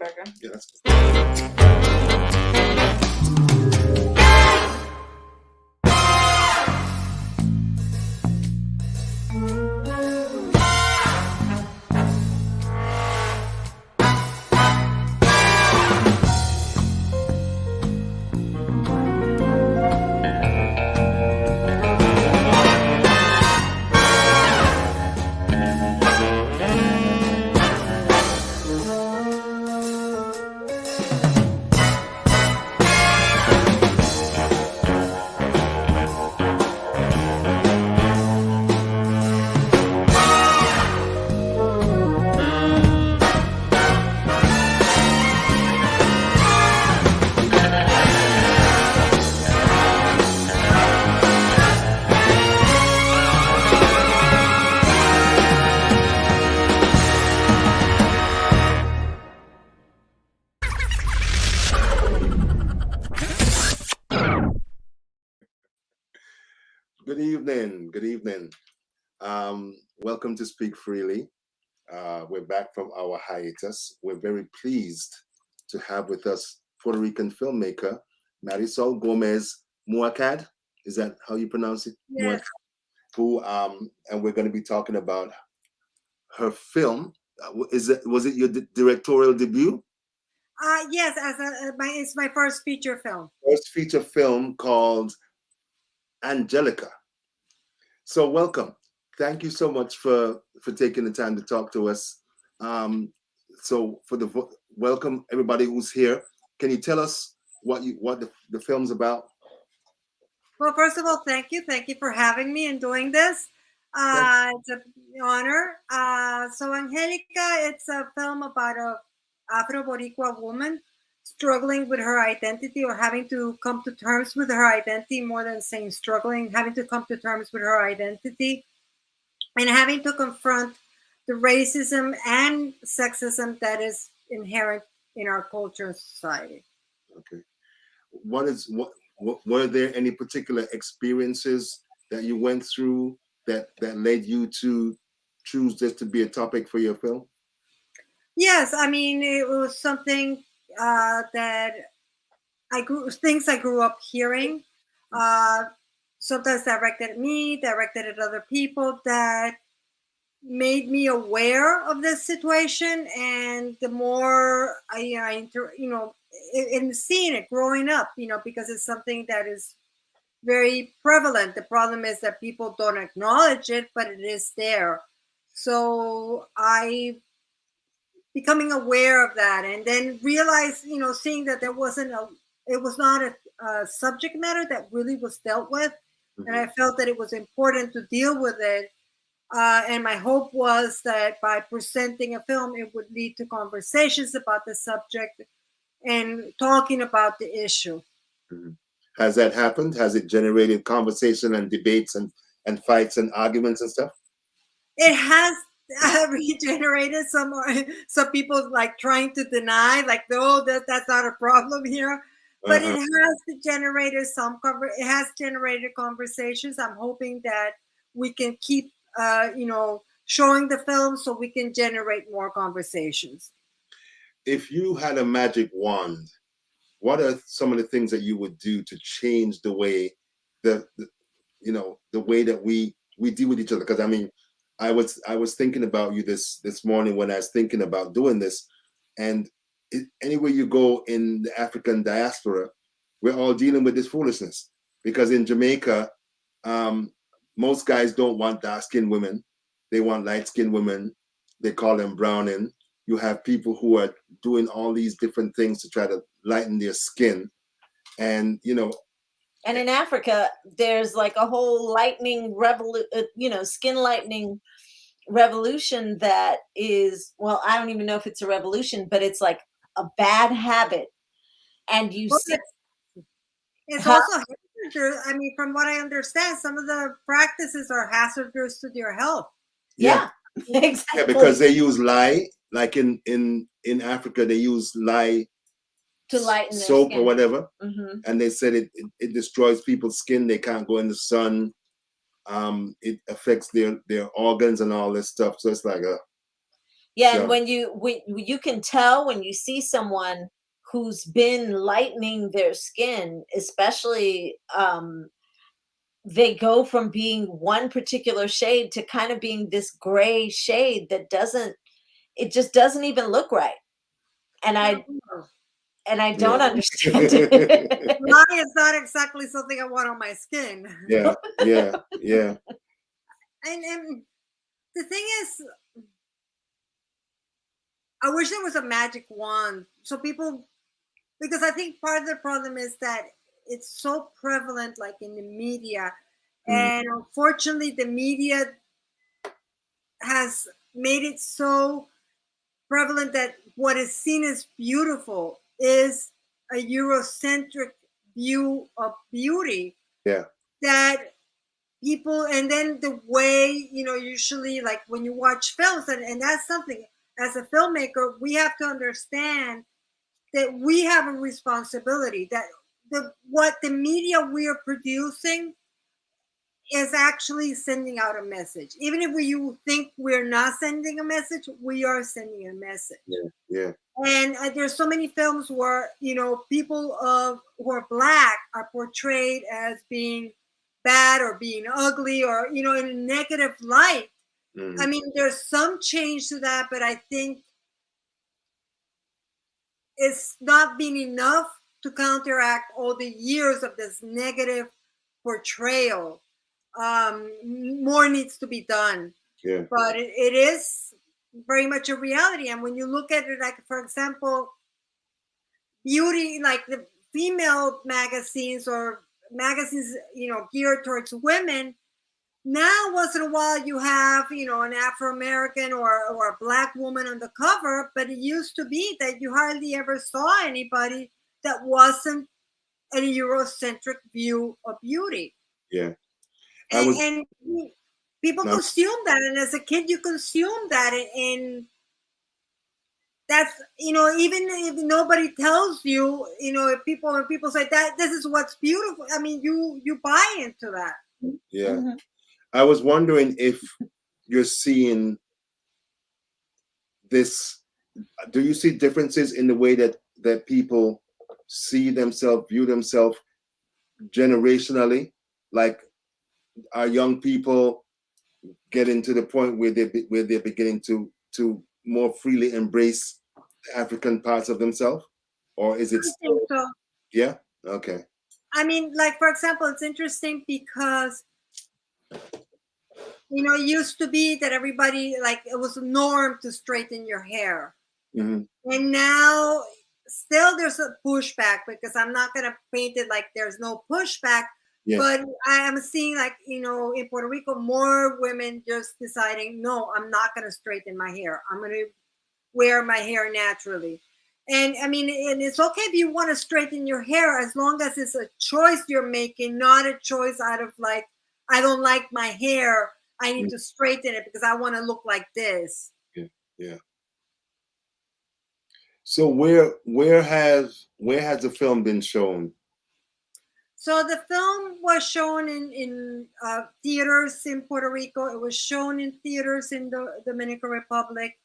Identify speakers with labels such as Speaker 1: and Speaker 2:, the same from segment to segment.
Speaker 1: back in?
Speaker 2: Yeah, that's Good evening. Good evening. Welcome to Speak Freely. We're back from our hiatus. We're very pleased to have with us Puerto Rican filmmaker Marisol Gómez-Mouakad. Is that how you pronounce it?
Speaker 3: Yes.
Speaker 2: Who and we're going to be talking about her film. Was it your directorial debut?
Speaker 3: Yes, it's my first feature film.
Speaker 2: First feature film called Angelica. So welcome. Thank you so much for taking the time to talk to us. So for welcome everybody who's here. Can you tell us what the film's about?
Speaker 3: Well, first of all, thank you for having me and doing this. It's an honor. So Angelica, it's a film about a Afro-Boricua woman struggling with her identity, or having to come to terms with her identity, more than saying struggling, having to come to terms with her identity, and having to confront the racism and sexism that is inherent in our culture and society.
Speaker 2: Okay. Were there any particular experiences that you went through that led you to choose this to be a topic for your film?
Speaker 3: Yes, I mean, it was something that I grew up hearing, sometimes directed at me, directed at other people, that made me aware of this situation. And the more in seeing it growing up, because it's something that is very prevalent. The problem is that people don't acknowledge it, but it is there. So I becoming aware of that, and then realize, seeing that it was not a subject matter that really was dealt with. Mm-hmm. And I felt that it was important to deal with it. And my hope was that by presenting a film, it would lead to conversations about the subject and talking about the issue.
Speaker 2: Mm-hmm. Has that happened? Has it generated conversation and debates and fights and arguments and stuff?
Speaker 3: It has regenerated some people like trying to deny, like, no, that's not a problem here. But it has generated conversations. I'm hoping that we can keep showing the film so we can generate more conversations.
Speaker 2: If you had a magic wand, what are some of the things that you would do to change the way the way that we deal with each other? Because I mean, I was thinking about you this morning when I was thinking about doing this, and anywhere you go in the African diaspora, we're all dealing with this foolishness. Because in Jamaica, most guys don't want dark-skinned women; they want light-skinned women. They call them browning. You have people who are doing all these different things to try to lighten their skin, and
Speaker 4: And in Africa, there's like a whole skin lightening revolution that is, well, I don't even know if it's a revolution, but it's like a bad habit. And
Speaker 3: it's also hazardous. I mean, from what I understand, some of the practices are hazardous to their health.
Speaker 4: Yeah, exactly.
Speaker 2: Yeah, because they use lye, like in Africa, they use lye
Speaker 4: to lighten
Speaker 2: soap
Speaker 4: their skin.
Speaker 2: Or whatever,
Speaker 4: mm-hmm.
Speaker 2: And they said it destroys people's skin. They can't go in the sun. It affects their organs and all this stuff. So it's like
Speaker 4: Yeah, and
Speaker 2: So
Speaker 4: when you can tell when you see someone who's been lightening their skin, especially they go from being one particular shade to kind of being this gray shade that doesn't it just doesn't even look right. And I
Speaker 3: No.
Speaker 4: and I
Speaker 2: yeah.
Speaker 4: don't understand it.
Speaker 3: Why is not exactly something I want on my skin.
Speaker 2: Yeah, yeah, yeah.
Speaker 3: And the thing is, I wish there was a magic wand so people, because I think part of the problem is that it's so prevalent, like in the media,
Speaker 2: Mm,
Speaker 3: and unfortunately, the media has made it so prevalent that what is seen as beautiful is a Eurocentric view of beauty
Speaker 2: yeah,
Speaker 3: that people, and then the way, usually like when you watch films, and that's something as a filmmaker, we have to understand that we have a responsibility that what the media we are producing is actually sending out a message. Even if you think we're not sending a message, we are sending a message.
Speaker 2: yeah, yeah,
Speaker 3: And there's so many films where people who are black are portrayed as being bad or being ugly or in a negative light. I
Speaker 2: mm,
Speaker 3: mean, there's some change to that, but I think it's not been enough to counteract all the years of this negative portrayal. More needs to be done,
Speaker 2: yeah,
Speaker 3: but it is very much a reality. And when you look at it, like for example, beauty, like the female magazines or magazines, geared towards women. Now, once in a while, you have, an Afro-American or a black woman on the cover, but it used to be that you hardly ever saw anybody that wasn't a Eurocentric view of beauty.
Speaker 2: yeah. I was
Speaker 3: And people
Speaker 2: no,
Speaker 3: consume that. And as a kid, you consume that. And that's, even if nobody tells you, when people say that this is what's beautiful, I mean, you buy into that.
Speaker 2: yeah.
Speaker 4: Mhm.
Speaker 2: I was wondering if you're seeing this. Do you see differences in the way that people see themselves, view themselves generationally? Like, are young people getting to the point where they're beginning to more freely embrace the African parts of themselves, or is it
Speaker 3: I think
Speaker 2: still?
Speaker 3: so.
Speaker 2: Yeah. Okay.
Speaker 3: I mean, like for example, it's interesting because it used to be that everybody, like, it was a norm to straighten your hair,
Speaker 2: Hmm.
Speaker 3: and now still there's a pushback, because I'm not gonna paint it like there's no pushback,
Speaker 2: Yeah.
Speaker 3: but I am seeing, like, in Puerto Rico, more women just deciding, no, I'm not gonna straighten my hair. I'm gonna wear my hair naturally. And I mean, and it's okay if you want to straighten your hair, as long as it's a choice you're making, not a choice out of like, I don't like my hair, I need to straighten it because I want to look like this.
Speaker 2: Yeah. Yeah. So where has the film been shown?
Speaker 3: So the film was shown in theaters in Puerto Rico. It was shown in theaters in the Dominican Republic,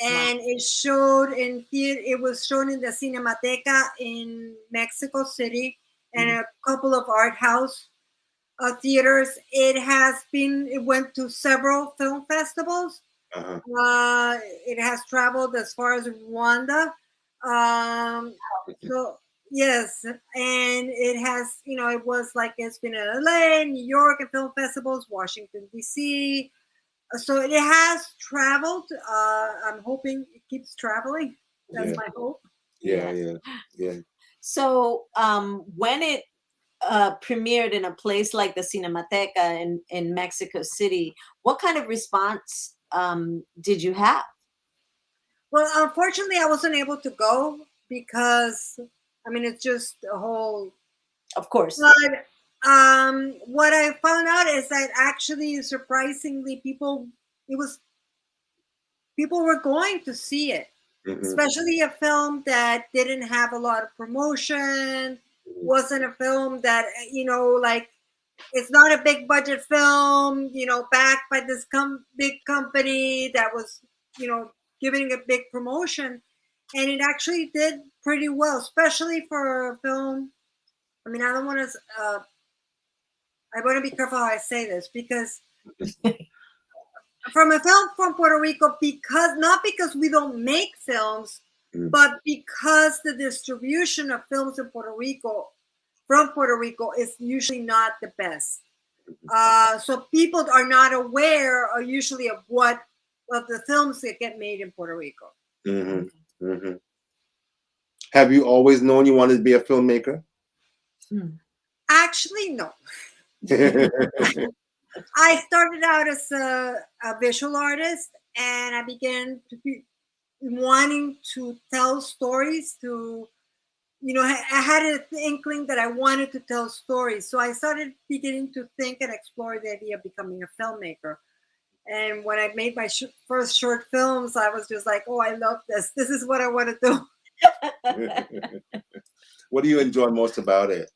Speaker 4: Wow.
Speaker 3: and it showed in theater. It was shown in the Cinemateca in Mexico City and
Speaker 2: Mhm.
Speaker 3: a couple of art house theaters. It went to several film festivals.
Speaker 2: Uh-huh.
Speaker 3: It has traveled as far as Rwanda. Um, so yes, and it has, it was like it's been in LA, New York, and film festivals, Washington D.C. So it has traveled. I'm hoping it keeps traveling. That's
Speaker 2: Yeah.
Speaker 3: my hope.
Speaker 2: Yeah.
Speaker 4: Yeah.
Speaker 2: Yeah. Yeah.
Speaker 4: So when it premiered in a place like the Cinemateca in Mexico City, what kind of response did you have?
Speaker 3: Well, unfortunately, I wasn't able to go because, I mean, it's just a whole.
Speaker 4: Of course.
Speaker 3: But what I found out is that actually, surprisingly, it was people were going to see it,
Speaker 2: Hmm.
Speaker 3: especially a film that didn't have a lot of promotion, wasn't a film that, like, it's not a big budget film, backed by this big company that was, giving a big promotion, and it actually did pretty well, especially for a film. I mean, I don't want to. I want to be careful how I say this, because from a film from Puerto Rico, because not because we don't make films, but because the distribution of films in Puerto Rico from Puerto Rico is usually not the best. So people are not aware, or usually, of the films that get made in Puerto Rico.
Speaker 2: Mm-hmm. Mm-hmm. Have you always known you wanted to be a filmmaker?
Speaker 3: Actually, no. I started out as a visual artist, and I began to be wanting to tell stories. I had an inkling that I wanted to tell stories, so I started beginning to think and explore the idea of becoming a filmmaker. And when I made my first short films, I was just like, "Oh, I love this. This is what I want to do."
Speaker 2: What do you enjoy most about it?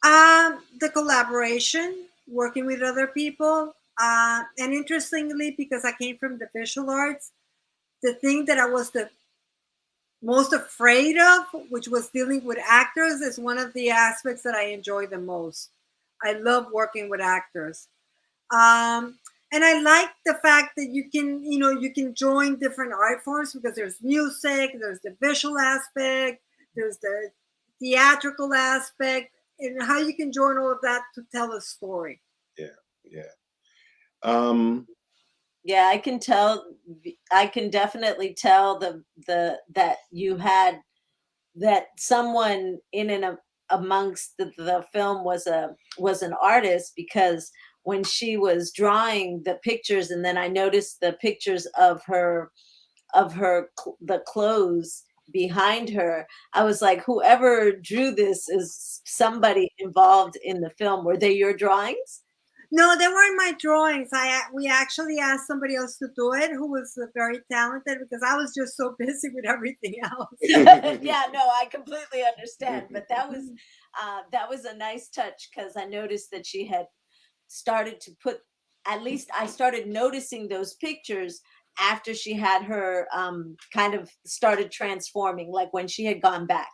Speaker 3: The collaboration, working with other people, and interestingly, because I came from the visual arts, the thing that I was the most afraid of, which was dealing with actors, is one of the aspects that I enjoy the most. I love working with actors. And I like the fact that you can join different art forms, because there's music, there's the visual aspect, there's the theatrical aspect, and how you can join all of that to tell a story.
Speaker 2: Yeah, yeah.
Speaker 4: Yeah, I can tell. I can definitely tell that you had that someone in and amongst the film was an artist, because when she was drawing the pictures, and then I noticed the pictures of the clothes behind her, I was like, whoever drew this is somebody involved in the film. Were they your drawings?
Speaker 3: No, they weren't my drawings. We actually asked somebody else to do it, who was very talented, because I was just so busy with everything else.
Speaker 4: Yeah, no, I completely understand. But that was a nice touch, because I noticed that she had started to put. At least I started noticing those pictures after she had her kind of started transforming, like when she had gone back.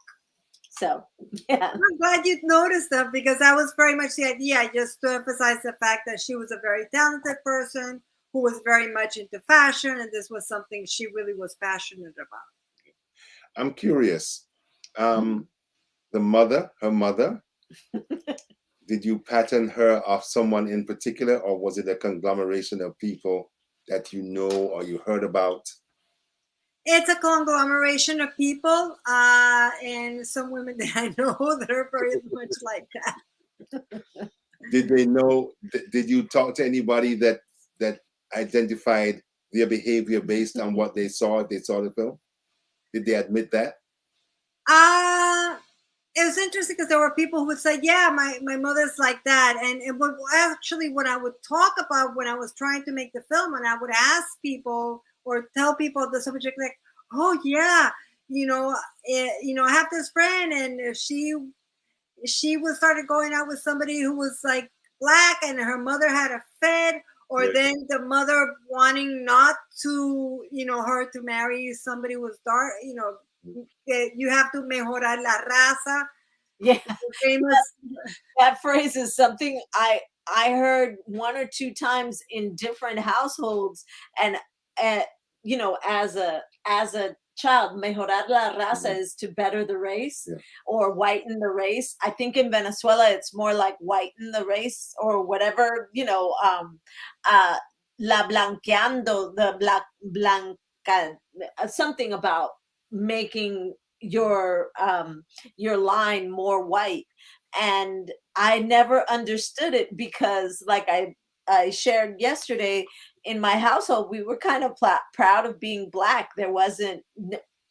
Speaker 4: So, yeah.
Speaker 3: I'm glad you noticed them, because that was very much the idea. Just to emphasize the fact that she was a very talented person who was very much into fashion, and this was something she really was passionate about.
Speaker 2: I'm curious. Her mother, did you pattern her off someone in particular, or was it a conglomeration of people that you know or you heard about?
Speaker 3: It's a conglomeration of people, and some women that I know that are very much like that.
Speaker 2: Did they know? Did you talk to anybody that identified their behavior based on what they saw if they saw the film? Did they admit that?
Speaker 3: It was interesting, because there were people who would say, "Yeah, my mother's like that," and it would actually, when I would talk about when I was trying to make the film, and I would ask people or tell people the subject, like, "Oh yeah, I have this friend, and she was started going out with somebody who was like black, and her mother had a fed." Or
Speaker 2: Right.
Speaker 3: then the mother wanting not to, her to marry somebody who was dark, you have to mejorar la raza.
Speaker 4: Yeah.
Speaker 3: Famous.
Speaker 4: That phrase is something I heard one or two times in different households, and uh, as a child, mejorar la raza is to better the race,
Speaker 2: Yeah.
Speaker 4: or whiten the race. I think in Venezuela it's more like whiten the race, or whatever, la blanqueando, the blanca, something about making your line more white. And I never understood it, because like I shared yesterday, in my household we were kind of proud of being black. There wasn't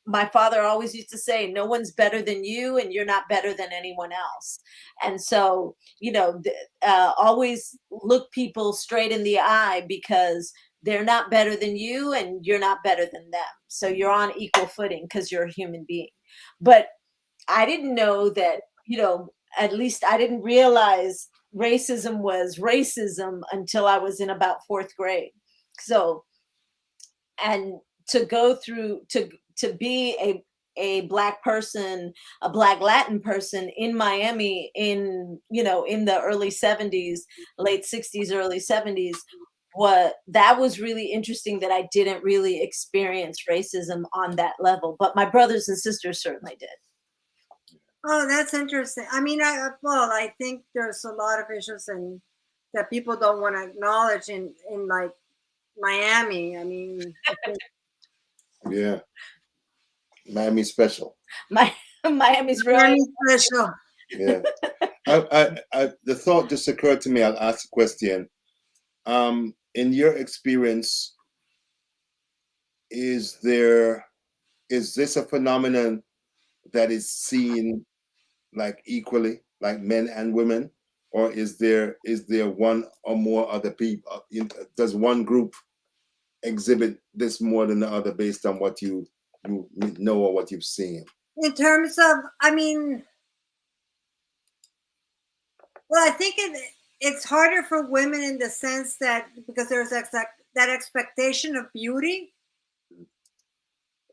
Speaker 4: My father always used to say, no one's better than you, and you're not better than anyone else. And so, always look people straight in the eye, because they're not better than you, and you're not better than them. So you're on equal footing, because you're a human being. But I didn't know that, at least I didn't realize racism was racism until I was in about fourth grade. So and to go through to be a black person, a black Latin person in Miami in, you know, in the early 70s, late 60s, early 70s, what that was really interesting, that I didn't really experience racism on that level, but my brothers and sisters certainly did.
Speaker 3: Oh, that's interesting. I mean, I think there's a lot of issues and that people don't want to acknowledge in like Miami. I mean, I think
Speaker 2: Yeah. Miami special.
Speaker 4: Miami's really
Speaker 3: Miami special.
Speaker 2: Yeah. The thought just occurred to me. I'll ask the question. In your experience, is this a phenomenon that is seen like equally, like men and women, or is there one or more other people? Does one group exhibit this more than the other based on what you know or what you've seen?
Speaker 3: In terms of, I mean, well, I think it's harder for women in the sense that because there's that expectation of beauty.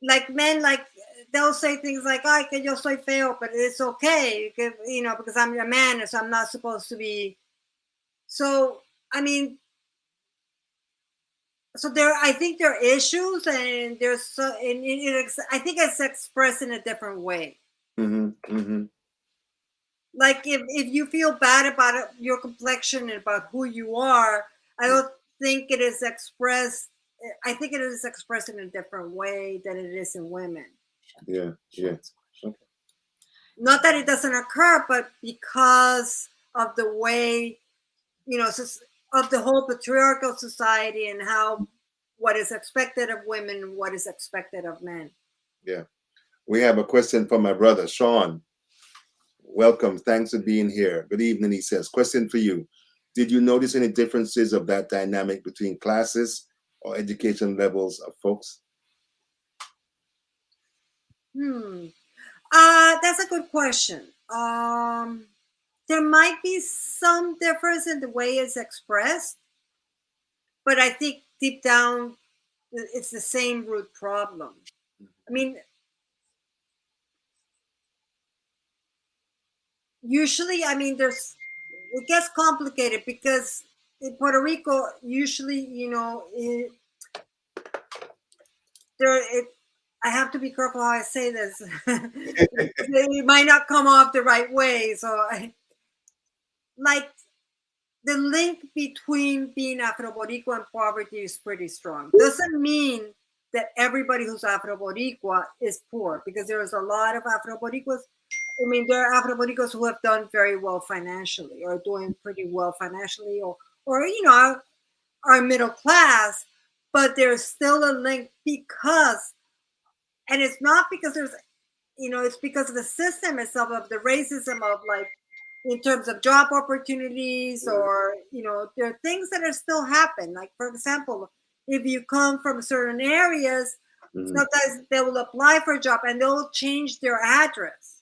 Speaker 3: Like men, like they'll say things like, "Ay, que yo soy feo," but it's okay, you know, because I'm a man, so I'm not supposed to be. So, I mean, so there, I think there are issues, and there's so, and I think it's expressed in a different way.
Speaker 2: Mm-hmm. Mm-hmm.
Speaker 3: Like if you feel bad about your complexion and about who you are, I don't think it is expressed. I think it is expressed in a different way than it is in women.
Speaker 2: Yeah. Yeah. Okay.
Speaker 3: Not that it doesn't occur, but because of the way, you know, of the whole patriarchal society and how what is expected of women and what is expected of men.
Speaker 2: Yeah. We have a question from my brother, Sean. Welcome. Thanks for being here. Good evening, he says. Question for you. Did you notice any differences of that dynamic between classes or education levels of folks?
Speaker 3: That's a good question. There might be some difference in the way it's expressed, but I think deep down it's the same root problem. I mean, usually, I mean, it gets complicated because in Puerto Rico, usually, you know, I have to be careful how I say this. It might not come off the right way. So, like, the link between being Afro-Boricua and poverty is pretty strong. Doesn't mean that everybody who's Afro-Boricua is poor, because there's a lot of Afro-Boricuas. I mean, there are Afro-Boricuas who have done very well financially, or doing pretty well financially, or you know, are middle class, but there's still a link because, and it's not because there's, you know, it's because of the system itself, of the racism of, like, in terms of job opportunities, or, you know, there are things that are still happen. Like, for example, if you come from certain areas, sometimes they will apply for a job and they'll change their address.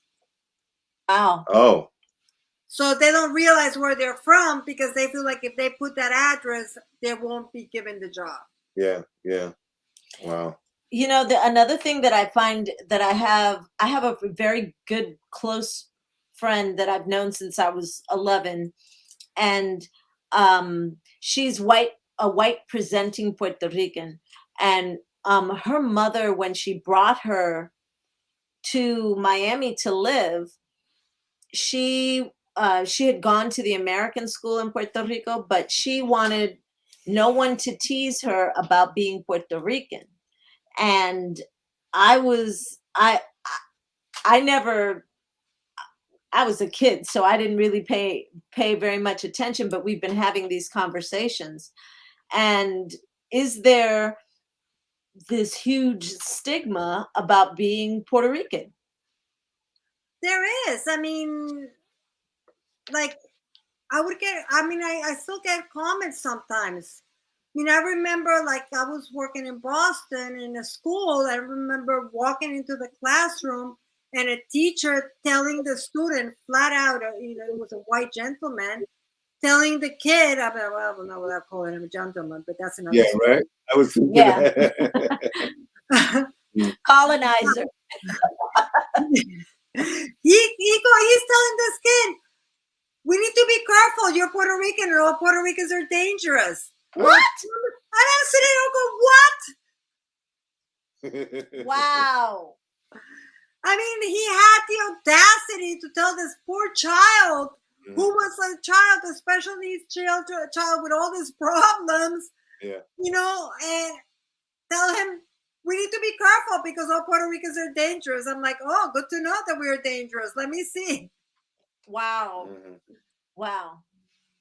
Speaker 4: Wow.
Speaker 2: Oh.
Speaker 3: So they don't realize where they're from because they feel like if they put that address, they won't be given the job.
Speaker 2: Yeah. Yeah. Wow.
Speaker 4: You know, another thing that I find that I have a very good close friend that I've known since I was 11, and she's a white presenting Puerto Rican, and her mother, when she brought her to Miami to live, she had gone to the American school in Puerto Rico, but she wanted no one to tease her about being Puerto Rican. And I was a kid, so I didn't really pay very much attention, but we've been having these conversations. And is there this huge stigma about being Puerto Rican?
Speaker 3: There is. I mean, like, I still get comments sometimes. I mean, I remember, like, I was working in Boston in a school. I remember walking into the classroom and a teacher telling the student flat out, you know, it was a white gentleman, telling the kid, well, no, without calling him a gentleman, but that's another
Speaker 2: Yeah,
Speaker 3: story.
Speaker 2: right. I was thinking
Speaker 4: Yeah.
Speaker 2: that.
Speaker 4: Colonizer.
Speaker 3: He's telling this kid, we need to be careful. You're Puerto Rican, and all Puerto Ricans are dangerous.
Speaker 4: What?
Speaker 3: And I'm sitting there go, what?
Speaker 4: Wow.
Speaker 3: I mean, he had the audacity to tell this poor child, who was a child, a special needs child with all these problems,
Speaker 2: Yeah.
Speaker 3: you know, and tell him, we need to be careful because all Puerto Ricans are dangerous. I'm like, oh, good to know that we're dangerous. Let me see.
Speaker 4: Wow. Wow.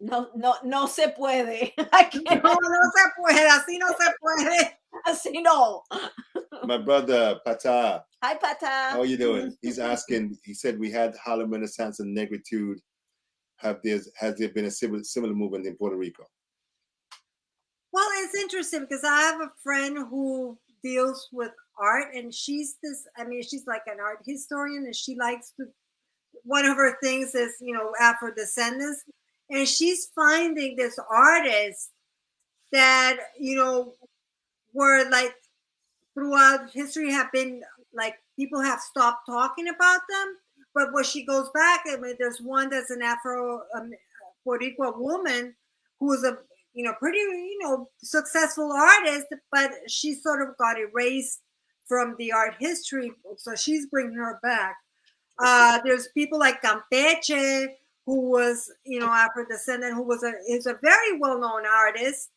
Speaker 4: No se puede. I can't.
Speaker 3: No, no se puede. Así no se puede.
Speaker 4: Así no.
Speaker 2: My brother Pata,
Speaker 4: Hi, Pata.
Speaker 2: how are you doing? He's asking. He said we had Harlem Renaissance and negritude. Has there been a similar movement in Puerto Rico?
Speaker 3: Well, it's interesting because I have a friend who deals with art, and she's like an art historian, and she likes to, one of her things is, Afro descendants, and she's finding this artist that, were like throughout history have been like, people have stopped talking about them. But when she goes back, I mean, there's one that's an Puerto Rican woman who's a pretty successful artist, but she sort of got erased from the art history. So she's bringing her back. There's people like Campeche, who was Afro descendant, who is a very well known artist.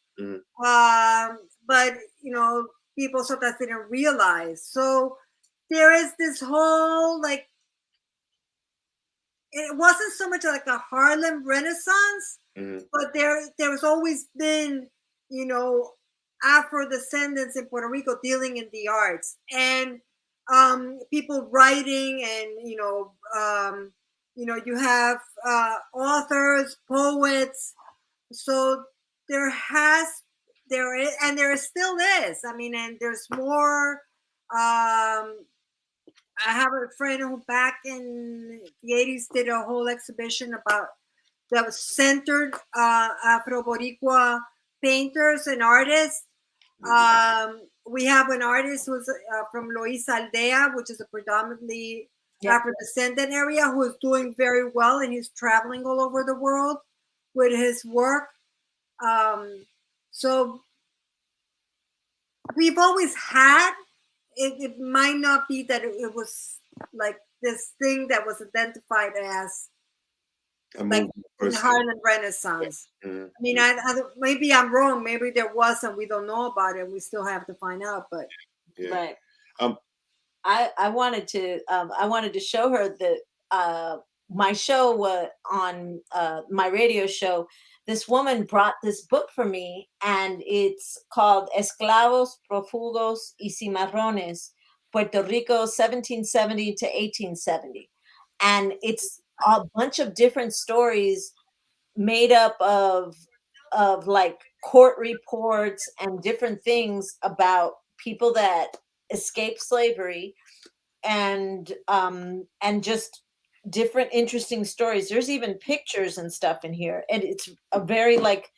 Speaker 3: But people sometimes didn't realize. So there is this whole like, it wasn't so much like a Harlem Renaissance, but there's always been, Afro descendants in Puerto Rico dealing in the arts, and people writing, and you have authors, poets. So there is, and there still is. I mean, and there's more. I have a friend who back in the 80s did a whole exhibition that was centered Afro-Boricua painters and artists. We have an artist who's from Loíza Aldea, which is a predominantly Afro-descendant area, who is doing very well, and he's traveling all over the world with his work. So we've always had, it might not be that it was like this thing that was identified as like in Harlem Renaissance. I mean, maybe I'm wrong. Maybe there was, and we don't know about it. We still have to find out. But
Speaker 4: right. I wanted to show her that my show on my radio show. This woman brought this book for me, and it's called Esclavos, Prófugos y Cimarrones, Puerto Rico, 1770 to 1870. And it's a bunch of different stories made up of like court reports and different things about people that escaped slavery, and just different interesting stories. There's even pictures and stuff in here, and it's a very like,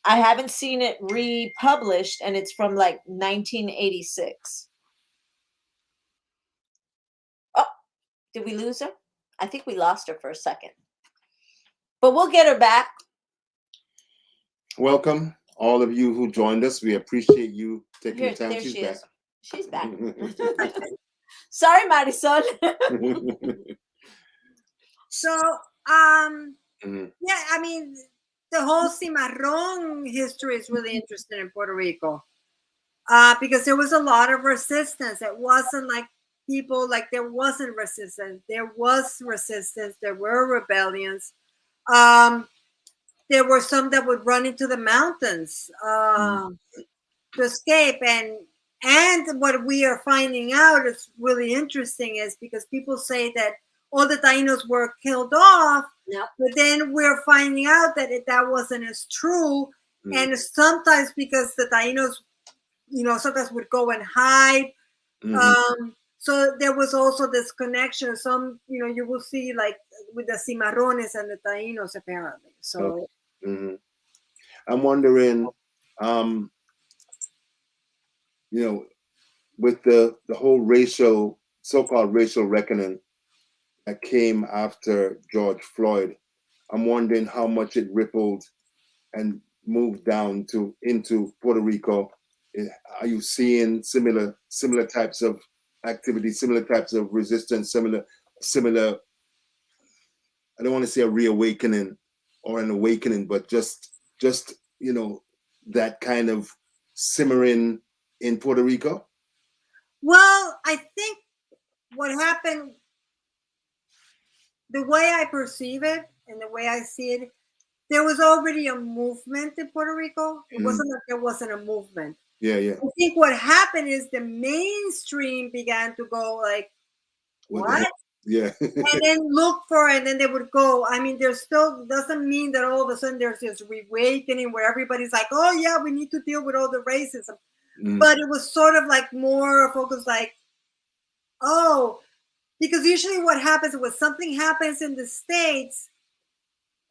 Speaker 4: I haven't seen it republished, and it's from like 1986. Oh, did we lose her? I think we lost her for a second, but we'll get her back.
Speaker 2: Welcome, all of you who joined us. We appreciate you taking the time.
Speaker 4: There she is. She's back. Sorry, Marisol.
Speaker 3: So, yeah, I mean, the whole cimarrón history is really interesting in Puerto Rico, because there was a lot of resistance. It wasn't like people, like there wasn't resistance. There was resistance. There were rebellions. There were some that would run into the mountains to escape. And what we are finding out is really interesting, is because people say that all the Tainos were killed off, but then we're finding out that that wasn't as true. And sometimes because the Tainos, sometimes would go and hide. So there was also this connection. Some, you will see like with the Cimarrones and the Taínos, apparently. So,
Speaker 2: Mhm. I'm wondering, um, you know, with the whole racial, so-called racial reckoning that came after George Floyd, I'm wondering how much it rippled and moved down to into Puerto Rico. Are you seeing similar types of activity, similar types of resistance, similar? I don't want to say a reawakening or an awakening, but just that kind of simmering in Puerto Rico.
Speaker 3: well, I think what happened, the way I perceive it and the way I see it, there was already a movement in Puerto Rico. It wasn't like there wasn't a movement.
Speaker 2: Yeah, yeah.
Speaker 3: I think what happened is the mainstream began to go like, what?
Speaker 2: Yeah.
Speaker 3: And then look for it, and then they would go. I mean, there's still doesn't mean that all of a sudden there's this reawakening where everybody's like, oh yeah, we need to deal with all the racism. But it was sort of like more focused like, oh, because usually what happens when something happens in the States,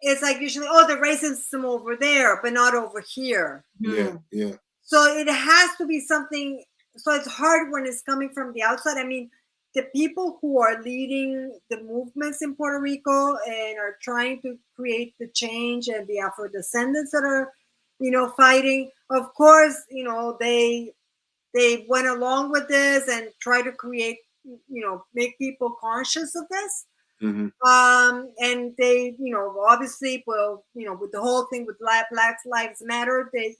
Speaker 3: it's like usually, oh, the racism over there, but not over here.
Speaker 2: Yeah, yeah.
Speaker 3: So it has to be something. So it's hard when it's coming from the outside. I mean, the people who are leading the movements in Puerto Rico and are trying to create the change, and the Afro descendants that are, fighting. Of course, they went along with this and try to create, make people conscious of this.
Speaker 2: Mm-hmm.
Speaker 3: And they, obviously, well, with the whole thing with Black Lives Matter, they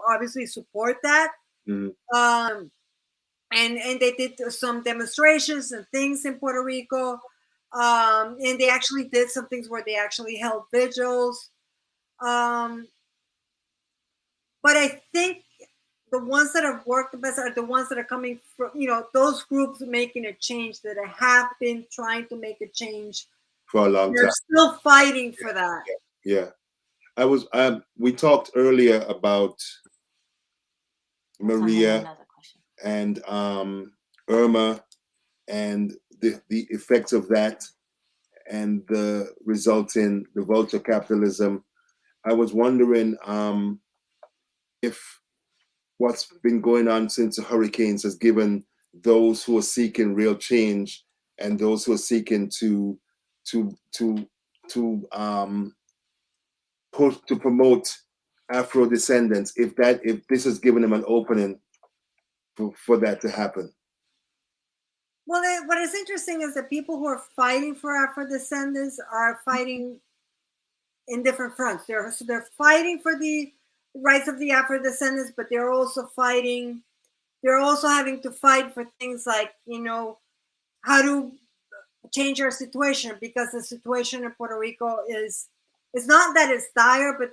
Speaker 3: obviously support that.
Speaker 2: Mm-hmm.
Speaker 3: And they did some demonstrations and things in Puerto Rico. And they actually did some things where they actually held vigils. But I think the ones that have worked the best are the ones that are coming from, those groups making a change, that have been trying to make a change
Speaker 2: For a long
Speaker 3: They're
Speaker 2: time.
Speaker 3: still fighting for that.
Speaker 2: Yeah. We talked earlier about Maria and Irma and the effects of that and the resulting the vulture capitalism. I was wondering if what's been going on since the hurricanes has given those who are seeking real change and those who are seeking to push to promote Afro descendants, if this has given them an opening for that to happen.
Speaker 3: Well, what is interesting is that people who are fighting for Afro descendants are fighting in different fronts. They're fighting for the rights of the Afro descendants, but they're also fighting. They're also having to fight for things like, how to change our situation, because the situation in Puerto Rico is, it's not that it's dire, but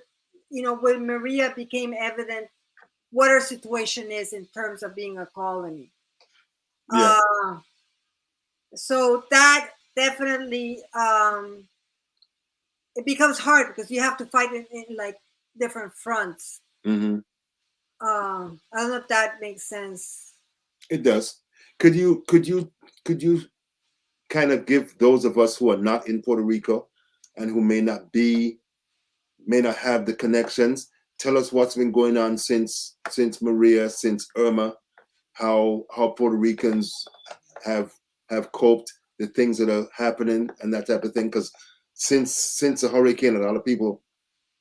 Speaker 3: when Maria became evident what our situation is in terms of being a colony.
Speaker 2: Yeah.
Speaker 3: So that definitely it becomes hard because you have to fight in like different fronts.
Speaker 2: Mm-hmm.
Speaker 3: I don't know if that makes sense.
Speaker 2: It does. Could you kind of give those of us who are not in Puerto Rico and who may not have the connections, tell us what's been going on since Maria, since Irma, how Puerto Ricans have coped, the things that are happening and that type of thing? Because since the hurricane, a lot of people,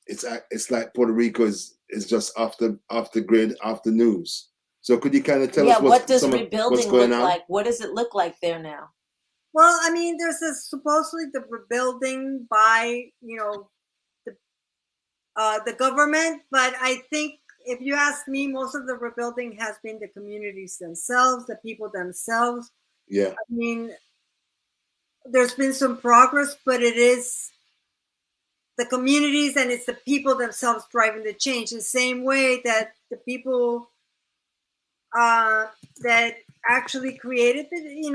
Speaker 2: it's like Puerto Rico is just off the grid, off the news. So could you kind of tell us
Speaker 4: what does rebuilding
Speaker 2: going
Speaker 4: look
Speaker 2: on?
Speaker 4: like? What does it look like there now?
Speaker 3: Well, I mean, there's supposedly the rebuilding by the government, but I think if you ask me, most of the rebuilding has been the communities themselves, the people themselves.
Speaker 2: Yeah.
Speaker 3: I mean, there's been some progress, but it is the communities and it's the people themselves driving the change. The same way that the people that actually created it,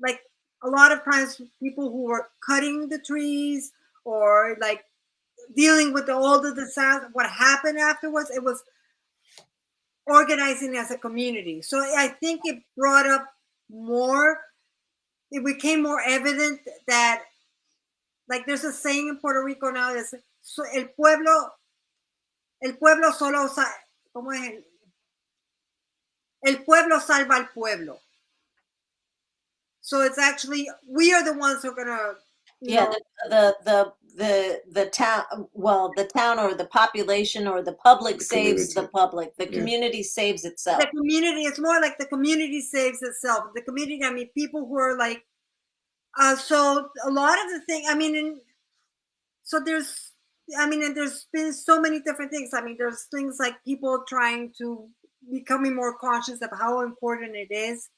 Speaker 3: like a lot of times people who were cutting the trees or like dealing with all the disaster, what happened afterwards, it was organizing as a community. So I think it brought up more, it became more evident that like there's a saying in Puerto Rico now, is el pueblo solo, ¿cómo es? El pueblo salva al pueblo. So it's actually, we are the ones who are gonna,
Speaker 4: the town, well, the town or the population or the public saves the public. The community saves itself.
Speaker 3: The community, it's more like the community saves itself. The community, I mean, people who are like, so a lot of the thing, I mean, and there's been so many different things. I mean, there's things like people trying to becoming more conscious of how important it is,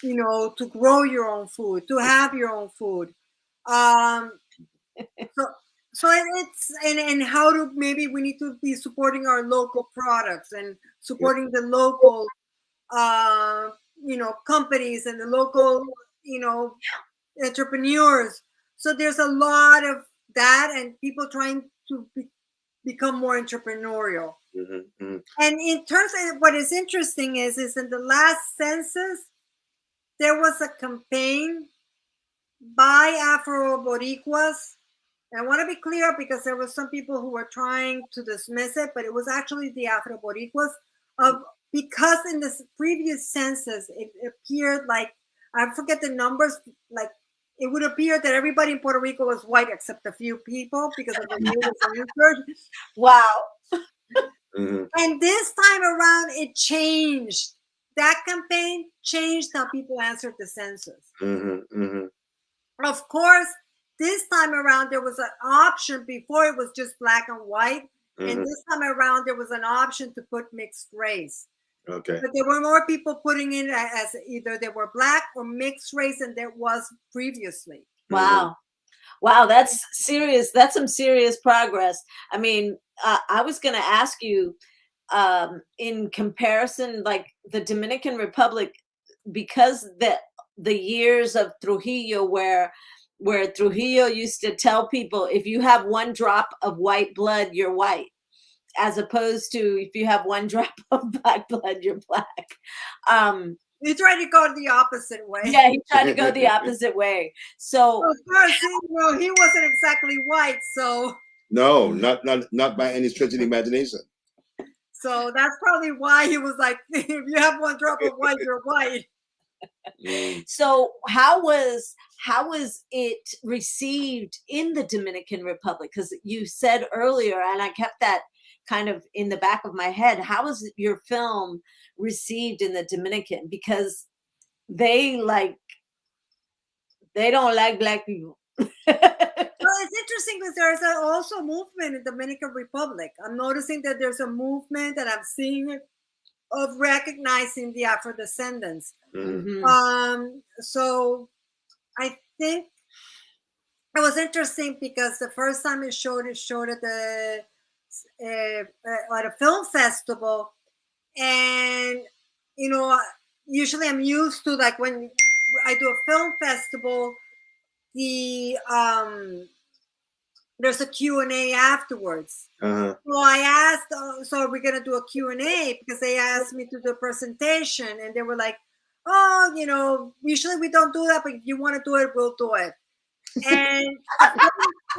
Speaker 3: you know, to grow your own food, to have your own food. So it's and how to, maybe we need to be supporting our local products and supporting the local you know, companies and the local, you know, entrepreneurs. So there's a lot of that, and people trying to become more entrepreneurial.
Speaker 2: Mm-hmm.
Speaker 3: And in terms of what is interesting is in the last census, there was a campaign by Afro-Boricuas. And I want to be clear because there were some people who were trying to dismiss it, but it was actually the Afro-Boricuas because in this previous census, it appeared like, I forget the numbers, like it would appear that everybody in Puerto Rico was white except a few people because of the rules and research.
Speaker 4: Wow.
Speaker 2: Mm-hmm.
Speaker 3: And this time around, it changed. That campaign changed how people answered the census.
Speaker 2: Mm-hmm. Mm-hmm.
Speaker 3: Of course, this time around, there was an option. Before it was just black and white.
Speaker 2: Mm-hmm.
Speaker 3: And this time around, there was an option to put mixed race.
Speaker 2: Okay.
Speaker 3: But there were more people putting in as either they were black or mixed race than there was previously.
Speaker 4: Wow. Wow, that's serious. That's some serious progress. I mean, I was going to ask you, in comparison, like the Dominican Republic, because the years of Trujillo, where Trujillo used to tell people, if you have one drop of white blood, you're white, as opposed to if you have one drop of black blood, you're black.
Speaker 3: He tried to go the opposite way.
Speaker 4: Yeah, he tried to go the opposite way. So
Speaker 3: of course, well, he wasn't exactly white, so
Speaker 2: no, not by any stretch of the imagination.
Speaker 3: So that's probably why he was like, if you have one drop of white, you're white.
Speaker 4: So how was it received in the Dominican Republic? Because you said earlier, and I kept that kind of in the back of my head, how was your film received in the Dominican? Because they don't like black people.
Speaker 3: Well, it's interesting because there's also a movement in the Dominican Republic. I'm noticing that there's a movement that I'm seeing of recognizing the Afro-descendants.
Speaker 2: Mm-hmm.
Speaker 3: So I think it was interesting because the first time it showed at at a film festival, and you know, usually I'm used to, like, when I do a film festival, there's a Q&A afterwards.
Speaker 2: Uh-huh.
Speaker 3: So I asked, so are we going to do a Q&A? Because they asked me to do a presentation, and they were like, oh, you know, usually we don't do that, but if you want to do it, we'll do it. And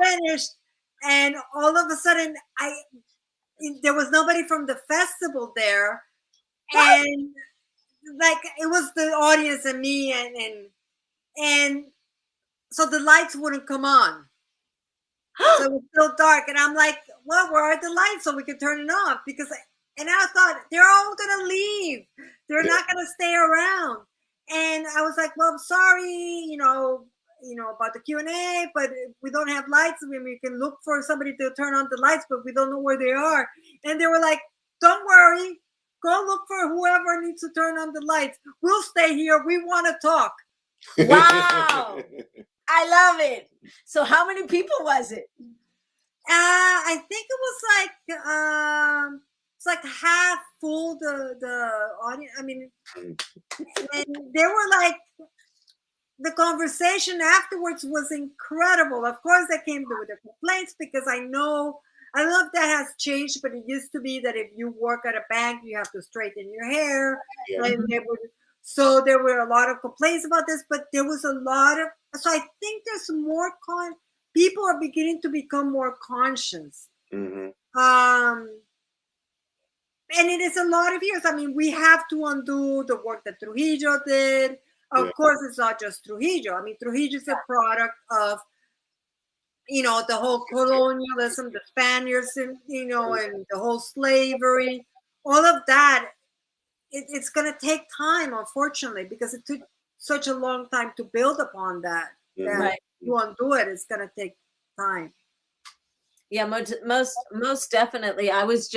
Speaker 3: finished, and all of a sudden, there was nobody from the festival there, and like it was the audience and me, and so the lights wouldn't come on. So it was still dark, and I'm like, well, where are the lights so we can turn it off? And I thought, they're all gonna leave. They're not gonna stay around. And I was like, well, I'm sorry, you know about the Q&A, but we don't have lights. I mean, we can look for somebody to turn on the lights, but we don't know where they are. And they were like, don't worry, go look for whoever needs to turn on the lights. We'll stay here. We want to talk.
Speaker 4: Wow. I love it. So how many people was it?
Speaker 3: I think it was it's like half full, the audience. I mean, and they were like, the conversation afterwards was incredible. Of course, they came with the complaints, because I don't know if that has changed, but it used to be that if you work at a bank, you have to straighten your hair.
Speaker 2: Yeah.
Speaker 3: And so there were a lot of complaints about this, but there was a lot of, so I think there's more people are beginning to become more conscious.
Speaker 2: Mm-hmm.
Speaker 3: And it is a lot of years. I mean, we have to undo the work that Trujillo did. Of course, it's not just Trujillo. I mean, Trujillo is a product of, the whole colonialism, the Spaniards, and, and the whole slavery, all of that. It's going to take time, unfortunately, because it took such a long time to build upon that.
Speaker 2: Mm-hmm.
Speaker 3: That to undo it, it's going to take time.
Speaker 4: Yeah, most definitely. I was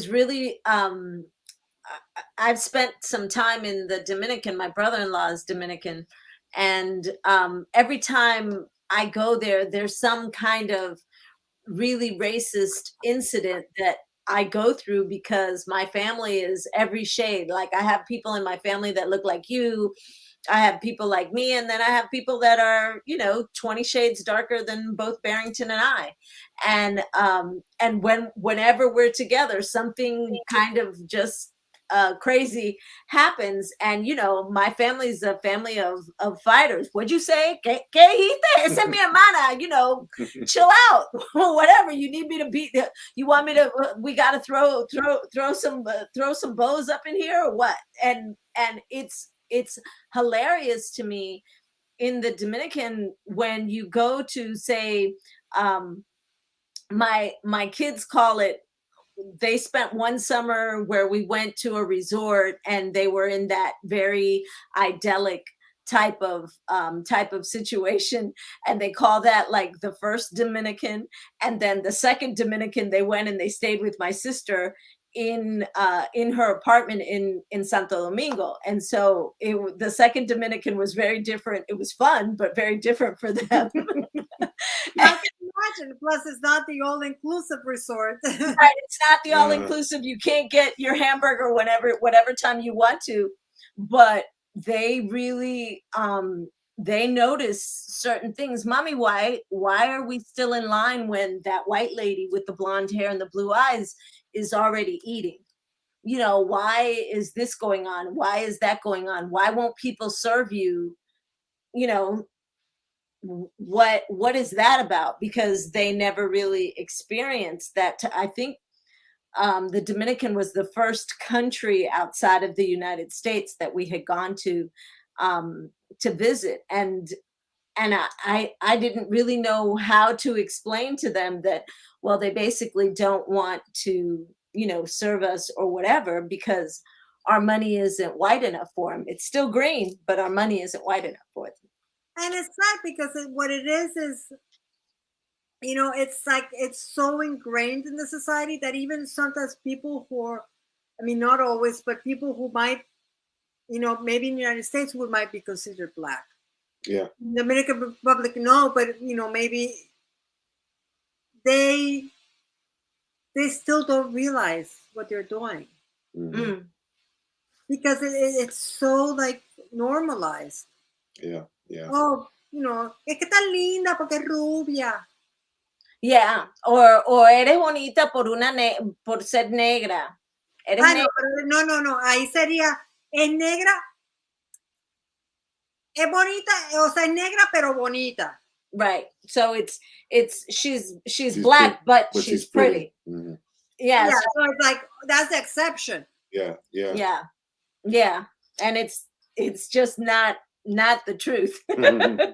Speaker 4: really I've spent some time in the Dominican. My brother-in-law is Dominican, and every time I go there, there's some kind of really racist incident that I go through because my family is every shade. Like, I have people in my family that look like you. I have people like me, and then I have people that are, 20 shades darker than both Barrington and I. And whenever we're together, something kind of just crazy happens. And my family's a family of fighters. What'd you say? ¿Qué dijiste? Esa es mi hermana. Chill out. Whatever you need me to be. You want me to? We got to throw some bows up in here or what? And it's hilarious to me in the Dominican when you go to, say, my kids call it, they spent one summer where we went to a resort and they were in that very idyllic type of situation, and they call that like the first Dominican. And then the second Dominican, they went and they stayed with my sister in her apartment in Santo Domingo. And so the second Dominican was very different. It was fun, but very different for them.
Speaker 3: Imagine. Plus, it's not the all-inclusive resort.
Speaker 4: Right, it's not the all-inclusive. You can't get your hamburger whatever time you want to. But they really they notice certain things. Mommy, why are we still in line when that white lady with the blonde hair and the blue eyes is already eating? Why is this going on? Why is that going on? Why won't people serve you? What is that about? Because they never really experienced that. I think the Dominican was the first country outside of the United States that we had gone to visit, and I didn't really know how to explain to them that, well, they basically don't want to serve us or whatever because our money isn't white enough for them. It's still green, but our money isn't white enough for them.
Speaker 3: And it's sad because what it is, it's like it's so ingrained in the society that even sometimes people who are, I mean, not always, but people who might, maybe in the United States who might be considered Black.
Speaker 2: Yeah.
Speaker 3: In the Dominican Republic, no, but, maybe they still don't realize what they're doing.
Speaker 2: Mm-hmm.
Speaker 3: Because it's so, like, normalized.
Speaker 2: Yeah. Yeah.
Speaker 3: Oh, es que tan linda porque es rubia.
Speaker 4: Yeah, or eres bonita por ser negra. Eres negra.
Speaker 3: No. Ahí sería, es negra, es bonita, o sea, es negra pero bonita.
Speaker 4: Right. So she's Black, but she's pretty.
Speaker 2: Mm-hmm.
Speaker 3: Yeah. So it's like that's the exception.
Speaker 2: Yeah.
Speaker 4: And it's just not the truth.
Speaker 2: Mm-hmm.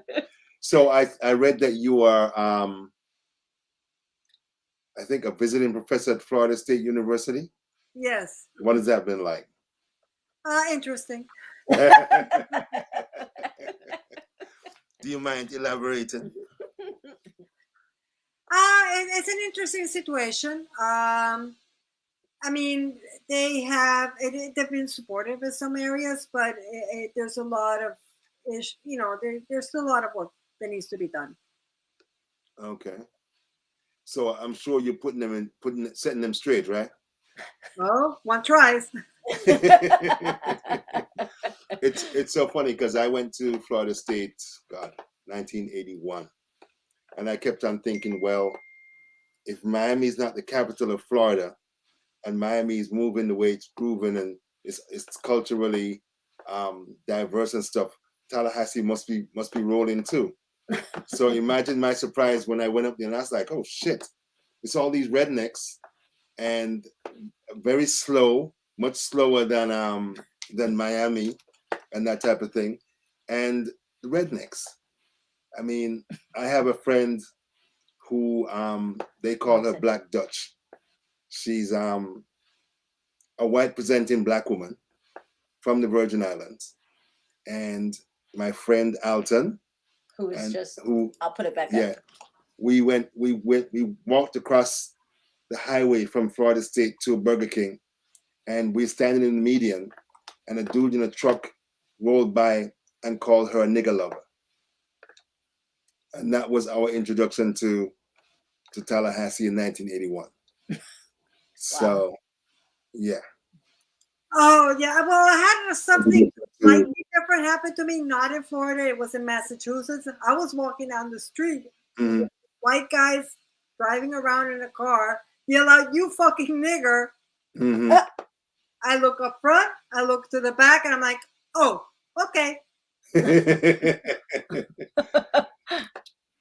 Speaker 2: So I read that you are I think a visiting professor at Florida State University.
Speaker 3: Yes.
Speaker 2: What has that been like?
Speaker 3: Interesting.
Speaker 2: Do you mind elaborating?
Speaker 3: It's an interesting situation. I mean, they've been supportive in some areas, but there's a lot of, there's still a lot of work that needs to be done.
Speaker 2: Okay. So I'm sure you're setting them straight, right?
Speaker 3: Well, one tries.
Speaker 2: It's so funny because I went to Florida State, 1981, and I kept on thinking, well, if Miami is not the capital of Florida, and Miami is moving the way it's proven, and it's culturally diverse and stuff, Tallahassee must be rolling too. So imagine my surprise when I went up there and I was like, oh shit, it's all these rednecks and very slow, much slower than Miami and that type of thing. And the rednecks. I mean, I have a friend who they call her Black Dutch. She's a white presenting Black woman from the Virgin Islands. And my friend Alton,
Speaker 4: Who is
Speaker 2: and
Speaker 4: just,
Speaker 2: who
Speaker 4: I'll put it back
Speaker 2: yeah,
Speaker 4: up.
Speaker 2: we walked across the highway from Florida State to Burger King, and we're standing in the median, and a dude in a truck rolled by and called her a nigger lover. And that was our introduction to Tallahassee in 1981. So, yeah.
Speaker 3: Oh yeah, well, I had something slightly different happen to me. Not in Florida; it was in Massachusetts. I was walking down the street,
Speaker 2: Mhm.
Speaker 3: white guys driving around in a car, yell out, "You fucking nigger!"
Speaker 2: Mhm.
Speaker 3: I look up front, I look to the back, and I'm like, "Oh, okay."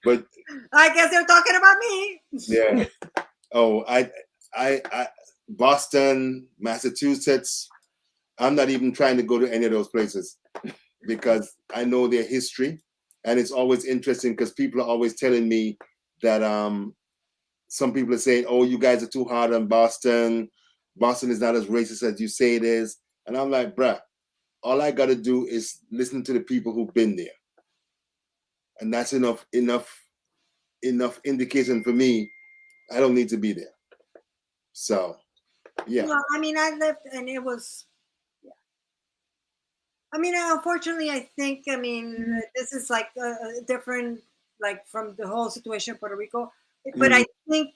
Speaker 2: But
Speaker 3: I guess they're talking about me.
Speaker 2: yeah. Oh, I Boston, Massachusetts. I'm not even trying to go to any of those places because I know their history, and it's always interesting because people are always telling me that some people are saying, "Oh, you guys are too hard on Boston. Boston is not as racist as you say it is," and I'm like, "Bruh, all I got to do is listen to the people who've been there, and that's enough indication for me. I don't need to be there." So, yeah.
Speaker 3: Well, I mean, I lived, and it was. I mean, unfortunately, I think, I mean, this is like a different, like from the whole situation in Puerto Rico. But I think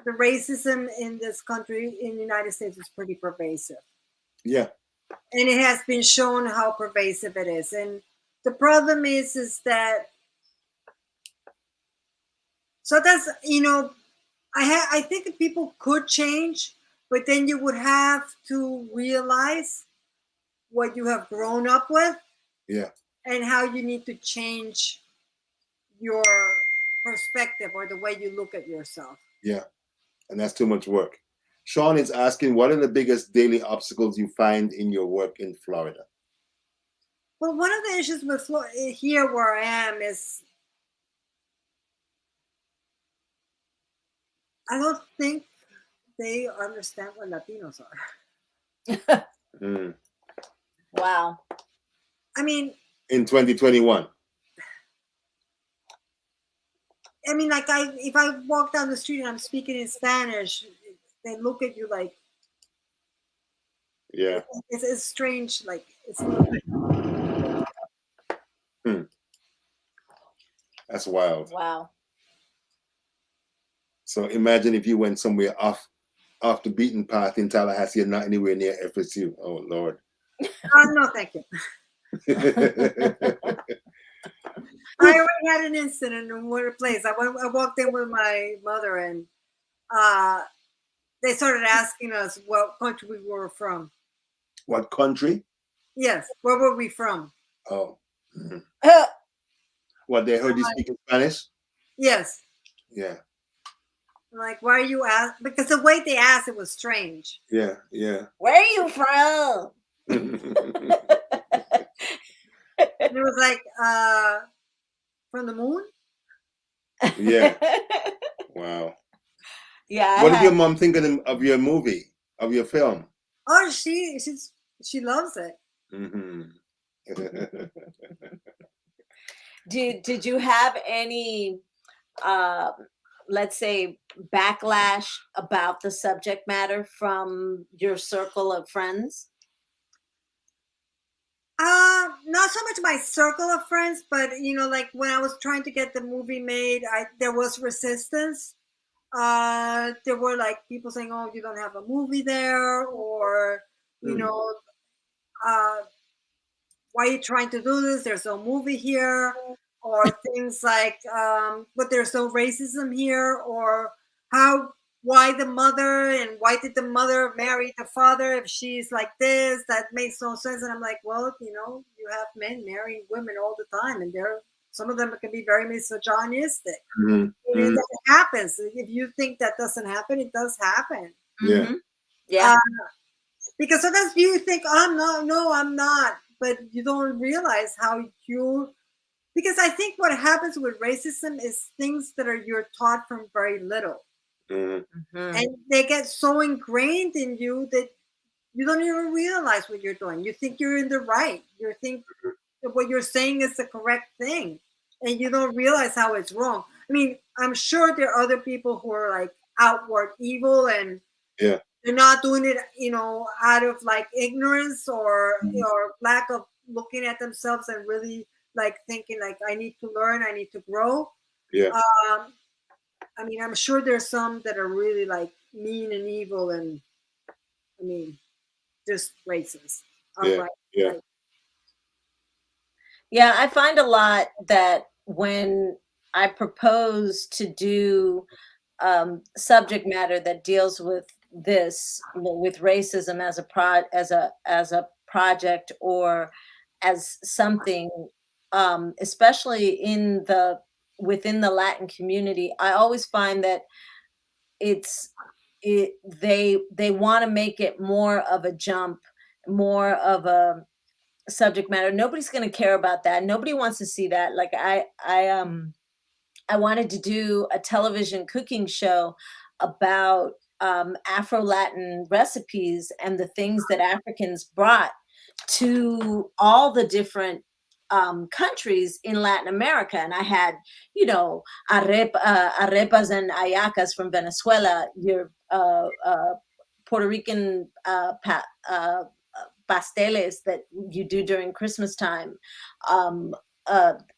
Speaker 3: the racism in this country, in the United States, is pretty pervasive.
Speaker 2: Yeah.
Speaker 3: And it has been shown how pervasive it is. And the problem is that, so that's, I think that people could change, but then you would have to realize what you have grown up with.
Speaker 2: Yeah.
Speaker 3: And how you need to change your perspective or the way you look at yourself.
Speaker 2: Yeah. And that's too much work. Sean is asking, what are the biggest daily obstacles you find in your work in Florida?
Speaker 3: Well, one of the issues with here where I am is I don't think they understand what Latinos are.
Speaker 2: Mm.
Speaker 4: Wow.
Speaker 3: I mean,
Speaker 2: In 2021.
Speaker 3: like if I walk down the street and I'm speaking in Spanish, they look at you like,
Speaker 2: Yeah.
Speaker 3: it's strange. Like it's.
Speaker 2: That's wild.
Speaker 4: Wow.
Speaker 2: So imagine if you went somewhere off the beaten path in Tallahassee and not anywhere near FSU. Oh Lord.
Speaker 3: No, thank you. I already had an incident in one place. I walked in with my mother, and they started asking us what country we were from.
Speaker 2: What country?
Speaker 3: Yes, where were we from?
Speaker 2: Oh. Mm-hmm. What, they heard you speaking Spanish?
Speaker 3: Yes.
Speaker 2: Yeah.
Speaker 3: Like, why are you asking? Because the way they asked it was strange.
Speaker 2: Yeah, yeah.
Speaker 4: Where are you from?
Speaker 3: And it was like, from the moon?
Speaker 2: Yeah. Wow.
Speaker 4: Yeah.
Speaker 2: What did your mom think of your movie, of your film?
Speaker 3: Oh, she loves it.
Speaker 2: Mm-hmm.
Speaker 4: Did you have any let's say backlash about the subject matter from your circle of friends?
Speaker 3: Not so much my circle of friends, but like when I was trying to get the movie made, there was resistance. There were like people saying, "Oh, you don't have a movie there," or why are you trying to do this? There's no movie here, or things like, but there's no racism here, or why the mother, and why did the mother marry the father if she's like this? That makes no sense. And I'm like, well, you have men marrying women all the time, and they're some of them can be very misogynistic.
Speaker 2: Mhm.
Speaker 3: And that happens. If you think that doesn't happen, it does happen.
Speaker 2: Yeah.
Speaker 4: Yeah.
Speaker 3: Because sometimes you think, I'm not, no, I'm not, but you don't realize how you. Because I think what happens with racism is things that you're taught from very little,
Speaker 2: Mhm.
Speaker 3: and they get so ingrained in you that you don't even realize what you're doing. You think you're in the right. You think that what you're saying is the correct thing, and you don't realize how it's wrong. I mean, I'm sure there are other people who are like outward evil, and
Speaker 2: Yeah.
Speaker 3: they're not doing it, out of like ignorance or
Speaker 2: Mhm.
Speaker 3: or lack of looking at themselves and really like thinking like, I need to learn, I need to grow.
Speaker 2: Yeah.
Speaker 3: Um, I mean, I'm sure there's some that are really like mean and evil, and I mean, just racist.
Speaker 2: Yeah.
Speaker 3: Outright.
Speaker 2: Yeah.
Speaker 3: Like,
Speaker 4: Yeah, I find a lot that when I propose to do subject matter that deals with this, with racism as a project or as something, especially within the Latin community, I always find that it's they want to make it more of a jump, more of a subject matter. Nobody's going to care about that. Nobody wants to see that. Like I wanted to do a television cooking show about Afro-Latin recipes and the things that Africans brought to all the different countries in Latin America. And I had, arepas and ayacas from Venezuela, your Puerto Rican pasteles that you do during Christmas time. Um,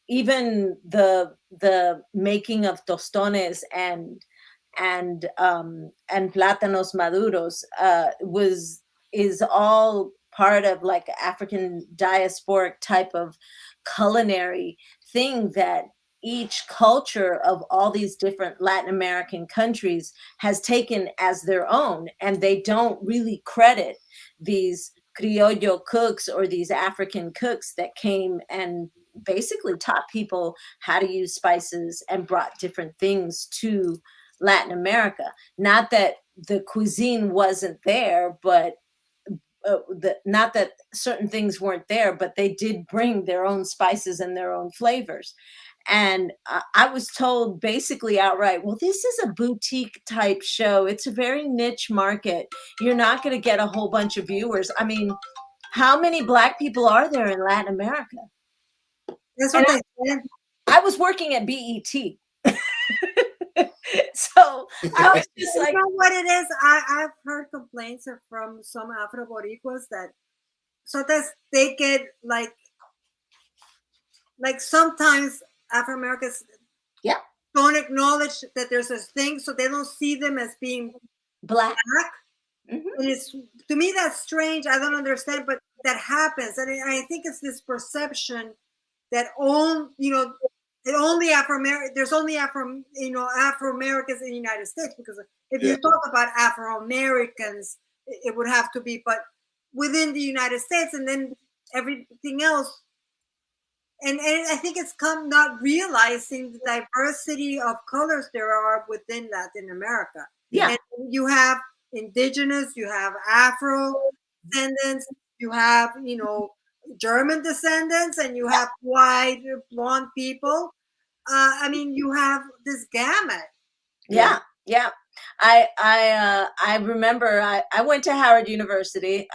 Speaker 4: Even the making of tostones and plátanos maduros is all part of like African diasporic type of culinary thing that each culture of all these different Latin American countries has taken as their own, and they don't really credit these criollo cooks or these African cooks that came and basically taught people how to use spices and brought different things to Latin America. Not that the cuisine wasn't there, but not that certain things weren't there, but they did bring their own spices and their own flavors. And I was told basically outright, well, this is a boutique type show. It's a very niche market. You're not going to get a whole bunch of viewers. I mean, how many Black people are there in Latin America?
Speaker 3: that's
Speaker 4: And
Speaker 3: what they said.
Speaker 4: I was working at BET. So I was just
Speaker 3: You
Speaker 4: like,
Speaker 3: know what it is? I've heard complaints from some Afro Boricuas that sometimes they get like sometimes Afro Americans
Speaker 4: yeah,
Speaker 3: don't acknowledge that there's this thing, so they don't see them as being
Speaker 4: Black.
Speaker 3: Black.
Speaker 4: Mhm.
Speaker 3: And it's, to me, that's strange. I don't understand, but that happens, and I think it's this perception that that only there's only Afro Americans in the United States, because if
Speaker 2: Yeah.
Speaker 3: you talk about Afro Americans, it would have to be, but within the United States, and then everything else. And I think it's come not realizing the diversity of colors there are within Latin America.
Speaker 4: Yeah.
Speaker 3: And you have indigenous, you have Afro descendants, you have, German descendants, and you have white, blonde people. I mean, you have this gamut.
Speaker 4: Yeah, yeah. I remember I went to Howard University,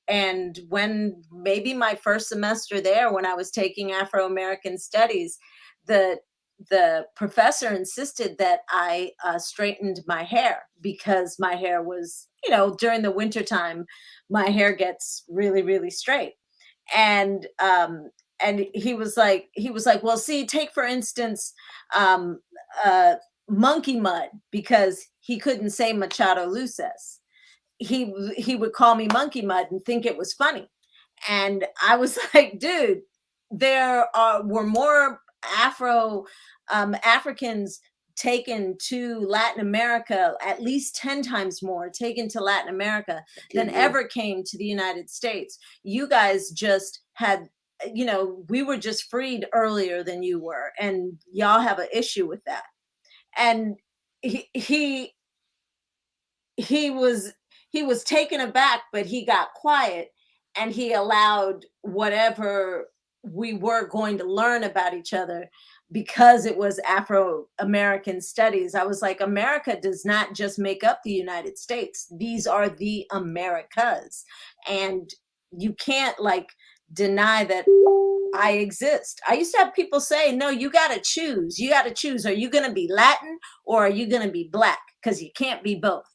Speaker 4: and when maybe my first semester there, when I was taking Afro-American studies, the professor insisted that I straightened my hair, because my hair was, during the winter time, my hair gets really, really straight. And he was like, well, see, take for instance, um, monkey mud, because he couldn't say Machado Luces. He would call me monkey mud and think it was funny. And I was like, dude, were more Africans taken to Latin America, at least 10 times more taken to Latin America than ever came to the United States. You guys just had we were just freed earlier than you were, and y'all have an issue with that. And he was taken aback, but he got quiet, and he allowed whatever we were going to learn about each other, because it was Afro-American studies. I was like, America does not just make up the United States. These are the Americas. And you can't deny that I exist. I used to have people say, no, you got to choose. You got to choose. Are you going to be Latin or are you going to be Black? Because you can't be both.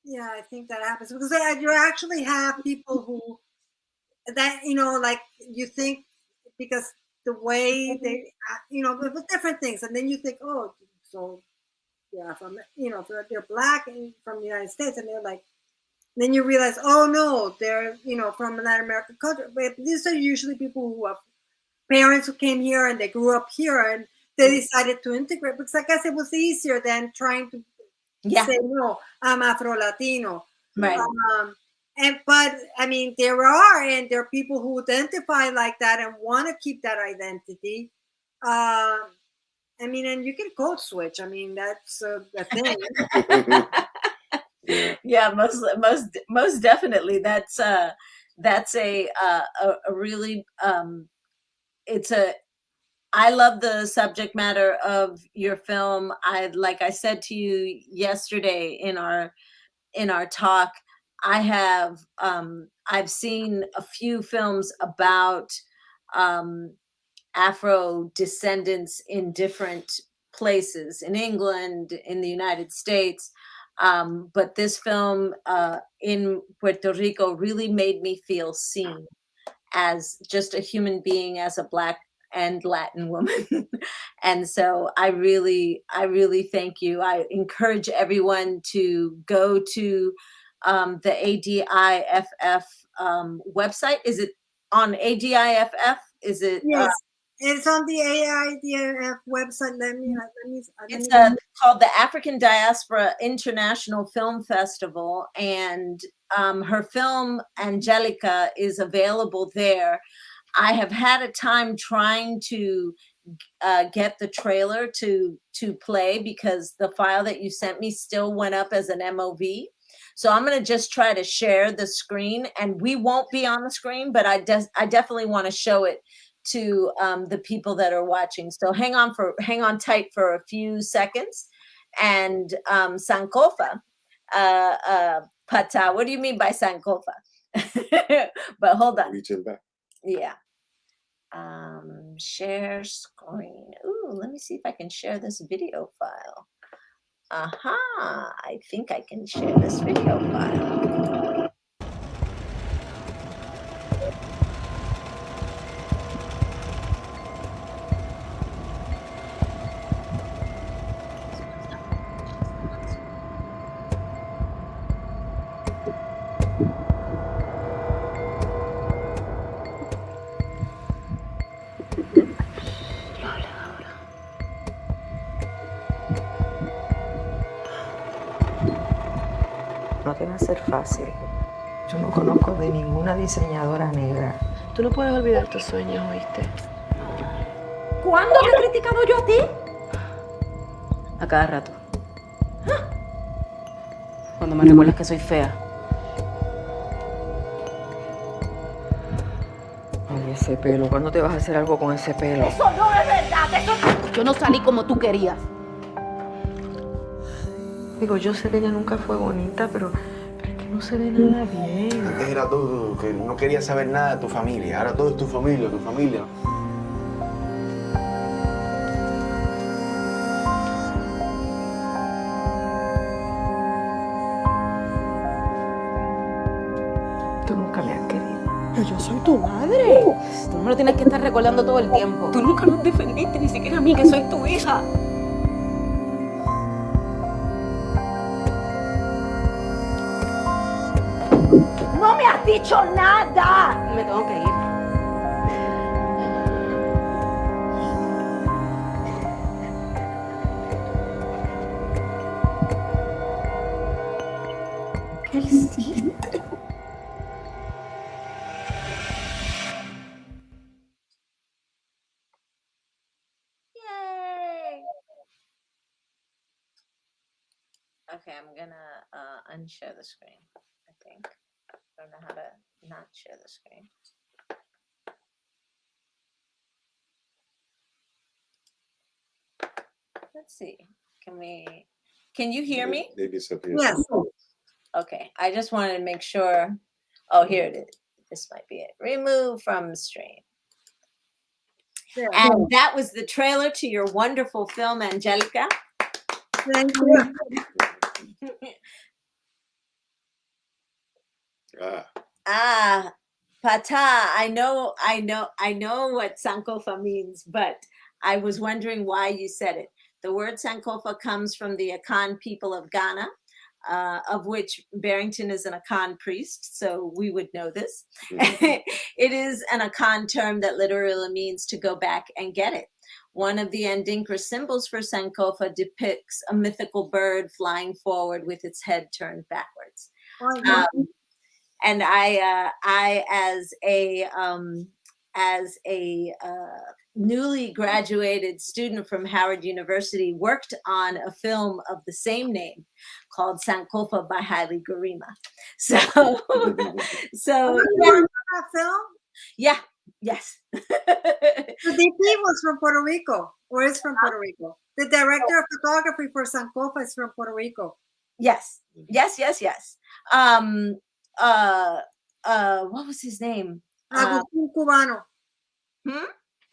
Speaker 3: Yeah, I think that happens because you actually have people who that you think, because the way they with different things, and then you think, oh, so yeah, from they're Black and from the United States, and they're like, then you realize, oh no, they're from an Latin American culture. But these are usually people who have parents who came here and they grew up here and they decided to integrate, because I guess it was easier than trying to say, no, I'm Afro-Latino.
Speaker 4: Right.
Speaker 3: But I mean, there are people who identify like that and want to keep that identity. I mean, and you can code switch. I mean, that's a thing.
Speaker 4: Yeah, most definitely. That's a really I love the subject matter of your film. Like I said to you yesterday in our talk, I've seen a few films about Afro descendants in different places, in England, in the United States. But this film in Puerto Rico really made me feel seen as just a human being, as a Black and Latin woman. And so I really thank you. I encourage everyone to go to the ADIFF website. Is it on ADIFF? Is it?
Speaker 3: Yes. It's on the AIDF website.
Speaker 4: It's called the African Diaspora International Film Festival, and her film Angelica is available there. I have had a time trying to get the trailer to play, because the file that you sent me still went up as an MOV. So I'm going to just try to share the screen, and we won't be on the screen, but I definitely want to show it to the people that are watching. So hang on tight for a few seconds. And Sankofa, Pata, what do you mean by Sankofa? But hold on.
Speaker 2: Reaching back.
Speaker 4: Yeah. Share screen. Ooh, let me see if I can share this video file. Aha, I think I can share this video file.
Speaker 1: No te va a ser fácil. Yo no conozco de ninguna diseñadora negra.
Speaker 5: Tú no puedes olvidar tus sueños, ¿oíste?
Speaker 6: ¿Cuándo te he criticado yo a ti?
Speaker 5: A cada rato. Cuando me recuerdas que soy fea.
Speaker 1: Ay, ese pelo. ¿Cuándo te vas a hacer algo con ese pelo?
Speaker 6: Eso no es verdad. Yo no salí como tú querías.
Speaker 1: Digo, yo sé que ella nunca fue bonita, pero es que no se ve nada bien.
Speaker 7: Antes era todo que no quería saber nada de tu familia. Ahora todo es tu familia, tu familia.
Speaker 1: Tú nunca me has querido.
Speaker 6: Pero yo soy tu madre.
Speaker 5: Tú no me lo tienes que estar recordando todo el tiempo.
Speaker 6: Tú nunca nos defendiste, ni siquiera a mí, que soy tu hija. ¡No me has dicho nada!
Speaker 5: Me tengo que ir.
Speaker 1: ¿Qué hiciste?
Speaker 4: Okay, I'm gonna unshare the screen, I think. I don't know how to not share the screen. Let's see. Can you hear me?
Speaker 2: Maybe something.
Speaker 3: Yes.
Speaker 4: Okay, I just wanted to make sure. Oh, here it is. This might be it. Remove from stream.
Speaker 3: There.
Speaker 4: And that was the trailer to your wonderful film, Angelica.
Speaker 3: Thank you.
Speaker 4: Pata, I know what Sankofa means, but I was wondering why you said it. The word Sankofa comes from the Akan people of Ghana, of which Barrington is an Akan priest, so we would know this. It is an Akan term that literally means to go back and get it. One of the Ndinkra symbols for Sankofa depicts a mythical bird flying forward with its head turned backwards. And I as a newly graduated student from Howard University, worked on a film of the same name called Sankofa by Haile Garima. So,
Speaker 3: That film?
Speaker 4: Yeah, yes.
Speaker 3: The DP was from Puerto Rico, or is from Puerto Rico. The director of photography for Sankofa is from Puerto Rico.
Speaker 4: Yes. What was his name?
Speaker 3: Agustín Cubano.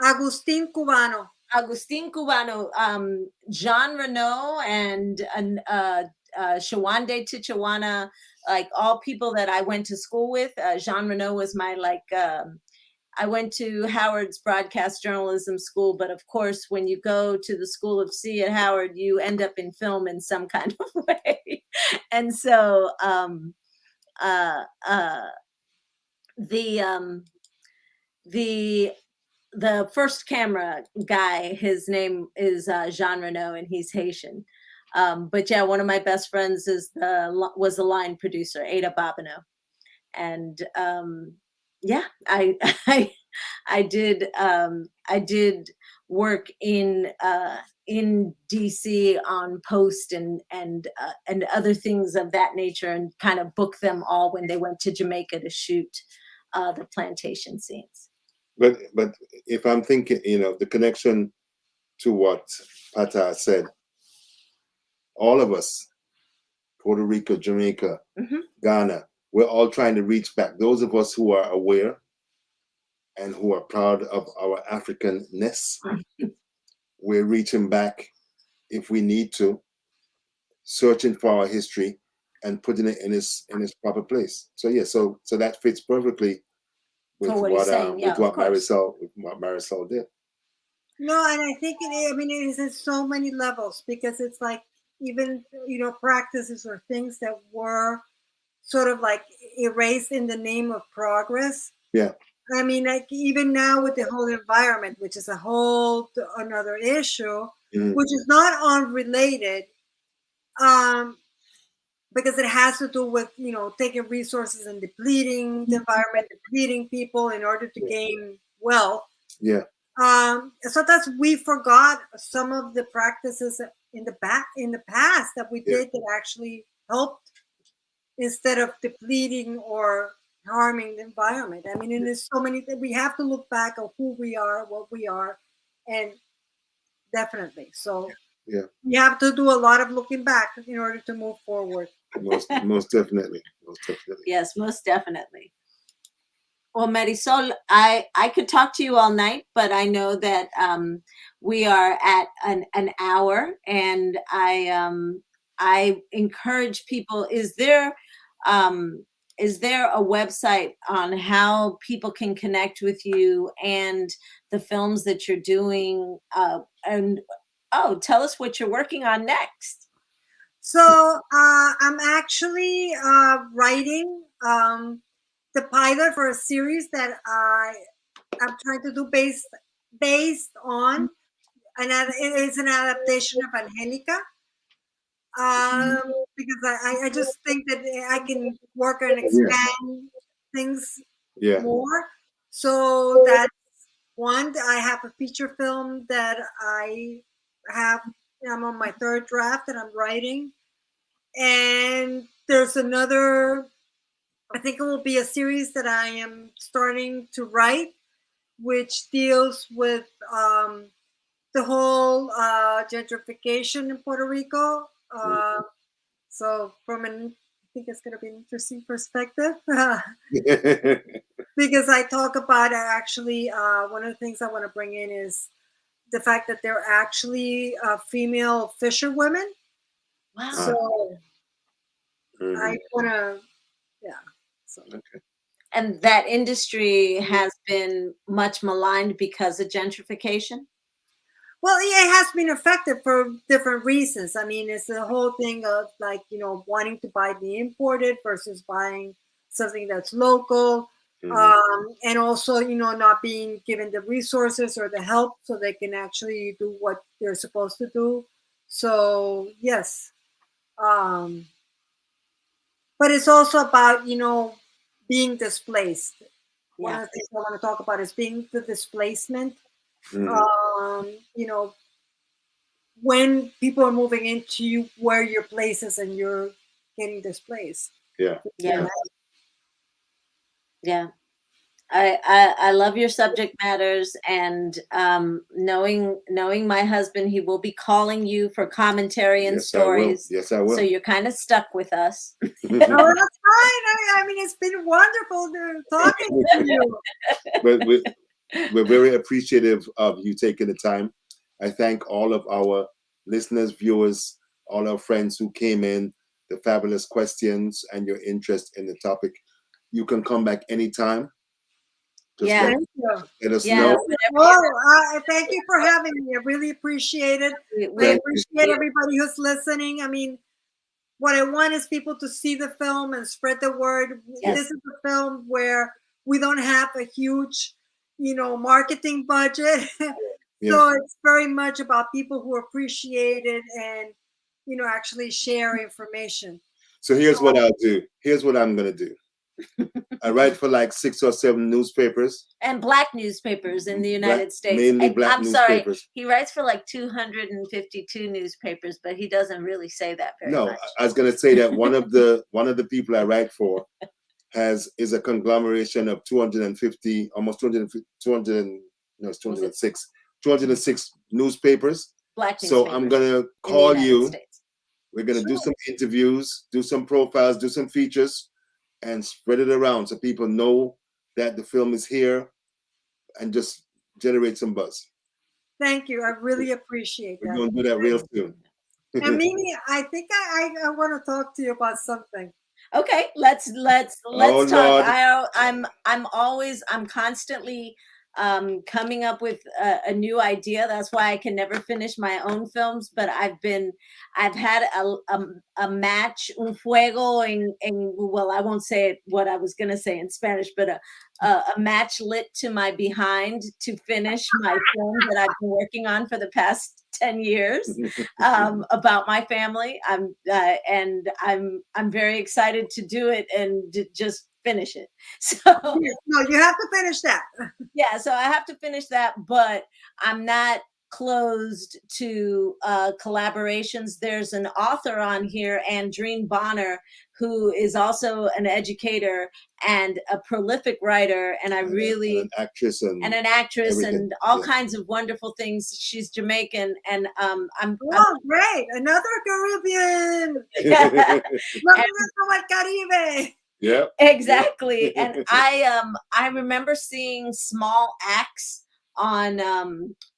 Speaker 3: Agustín Cubano.
Speaker 4: Agustín Cubano, Jean Renault and Shawande Tichawana, like all people that I went to school with. Jean Renault was my I went to Howard's broadcast journalism school, but of course, when you go to the School of C at Howard, you end up in film in some kind of way. And so the first camera guy, his name is Jean Renault, and he's Haitian. But yeah, one of my best friends was the line producer, Ada Bobineau. And yeah, I did work in DC on post and other things of that nature, and kind of booked them all when they went to Jamaica to shoot the plantation scenes.
Speaker 2: But if I'm thinking, the connection to what Pata said, all of us, Puerto Rico, Jamaica, Ghana, we're all trying to reach back. Those of us who are aware and who are proud of our Africanness, we're reaching back if we need to, searching for our history and putting it in its proper place. So yeah, so that fits perfectly with what Marisol did.
Speaker 3: No, and I think it is at so many levels, because it's like, even practices or things that were sort of like erased in the name of progress.
Speaker 2: Yeah.
Speaker 3: I mean, like even now with the whole environment, which is a whole another issue, which is not unrelated, because it has to do with taking resources and depleting the environment, depleting people in order to gain wealth.
Speaker 2: Yeah.
Speaker 3: Sometimes we forgot some of the practices in the past that we did that actually helped, instead of depleting or harming the environment. I mean, and there's so many that we have to look back at who we are, what we are, and definitely. So
Speaker 2: yeah,
Speaker 3: you have to do a lot of looking back in order to move forward.
Speaker 2: Most definitely.
Speaker 4: Yes, most definitely. Well, Marisol, I could talk to you all night, but I know that we are at an hour, and I encourage people. Is there a website on how people can connect with you and the films that you're doing? Tell us what you're working on next.
Speaker 3: So I'm actually writing the pilot for a series that I'm trying to do based on, and it is an adaptation of Angelica. Because I just think that I can work and expand things more. So that's one. I have a feature film that I'm on my third draft that I'm writing. And there's another, I think it will be a series that I am starting to write, which deals with the whole gentrification in Puerto Rico. So from an, I think it's going to be an interesting perspective because I talk about actually one of the things I want to bring in is the fact that they're actually female fisherwomen.
Speaker 4: Wow.
Speaker 3: So I want to, yeah. So.
Speaker 4: And that industry has been much maligned because of gentrification?
Speaker 3: Well, it has been affected for different reasons. I mean, it's the whole thing of like, wanting to buy the imported versus buying something that's local. And also, not being given the resources or the help so they can actually do what they're supposed to do. So, yes. But it's also about, being displaced. One of the things I want to talk about is being the displacement. When people are moving into where your place is and you're getting displaced.
Speaker 4: Yeah. I love your subject matters, and knowing my husband, he will be calling you for commentary and stories.
Speaker 2: Yes, I will.
Speaker 4: So you're kind of stuck with us.
Speaker 3: No, that's fine. I mean, it's been wonderful talking to you.
Speaker 2: But we're very appreciative of you taking the time. I thank all of our listeners, viewers, all our friends who came in, the fabulous questions and your interest in the topic. You can come back anytime. Just
Speaker 3: Thank you.
Speaker 2: Let us know.
Speaker 3: Thank you for having me. I really appreciate it. I appreciate everybody who's listening. I mean, what I want is people to see the film and spread the word.
Speaker 4: Yes.
Speaker 3: This is a film where we don't have a huge, marketing budget. So it's very much about people who appreciate it and, actually share information.
Speaker 2: So here's what I'll do. Here's what I'm going to do. I write for like 6 or 7 newspapers.
Speaker 4: And Black newspapers in the United States.
Speaker 2: Mainly Black newspapers.
Speaker 4: Sorry, he writes for like 252 newspapers, but he doesn't really say that very much.
Speaker 2: No, I was going to say that one of the people I write for is a conglomeration of 250, almost 206 newspapers.
Speaker 4: Black newspapers.
Speaker 2: So I'm going to call you. We're going to do some interviews, do some profiles, do some features, and spread it around so people know that the film is here and just generate some buzz.
Speaker 3: Thank you. I really appreciate that.
Speaker 2: We're going to do that real soon.
Speaker 3: And Mimi, I think I want to talk to you about something.
Speaker 4: Okay, let's talk.
Speaker 2: Lord.
Speaker 4: I'm constantly coming up with a new idea. That's why I can never finish my own films. But I've had a match, un fuego well, I won't say it, what I was gonna say in Spanish, but a match lit to my behind to finish my film that I've been working on for the past 10 years about my family. I'm very excited to do it and just finish it. So
Speaker 3: no, you have to finish that.
Speaker 4: Yeah, so I have to finish that, but I'm not closed to collaborations. There's an author on here, Andreen Bonner, who is also an educator and a prolific writer, and an actress and all kinds of wonderful things. She's Jamaican, and I'm
Speaker 3: great, another Caribbean. Caribe.
Speaker 2: Yeah,
Speaker 4: exactly. And I remember seeing Small Acts on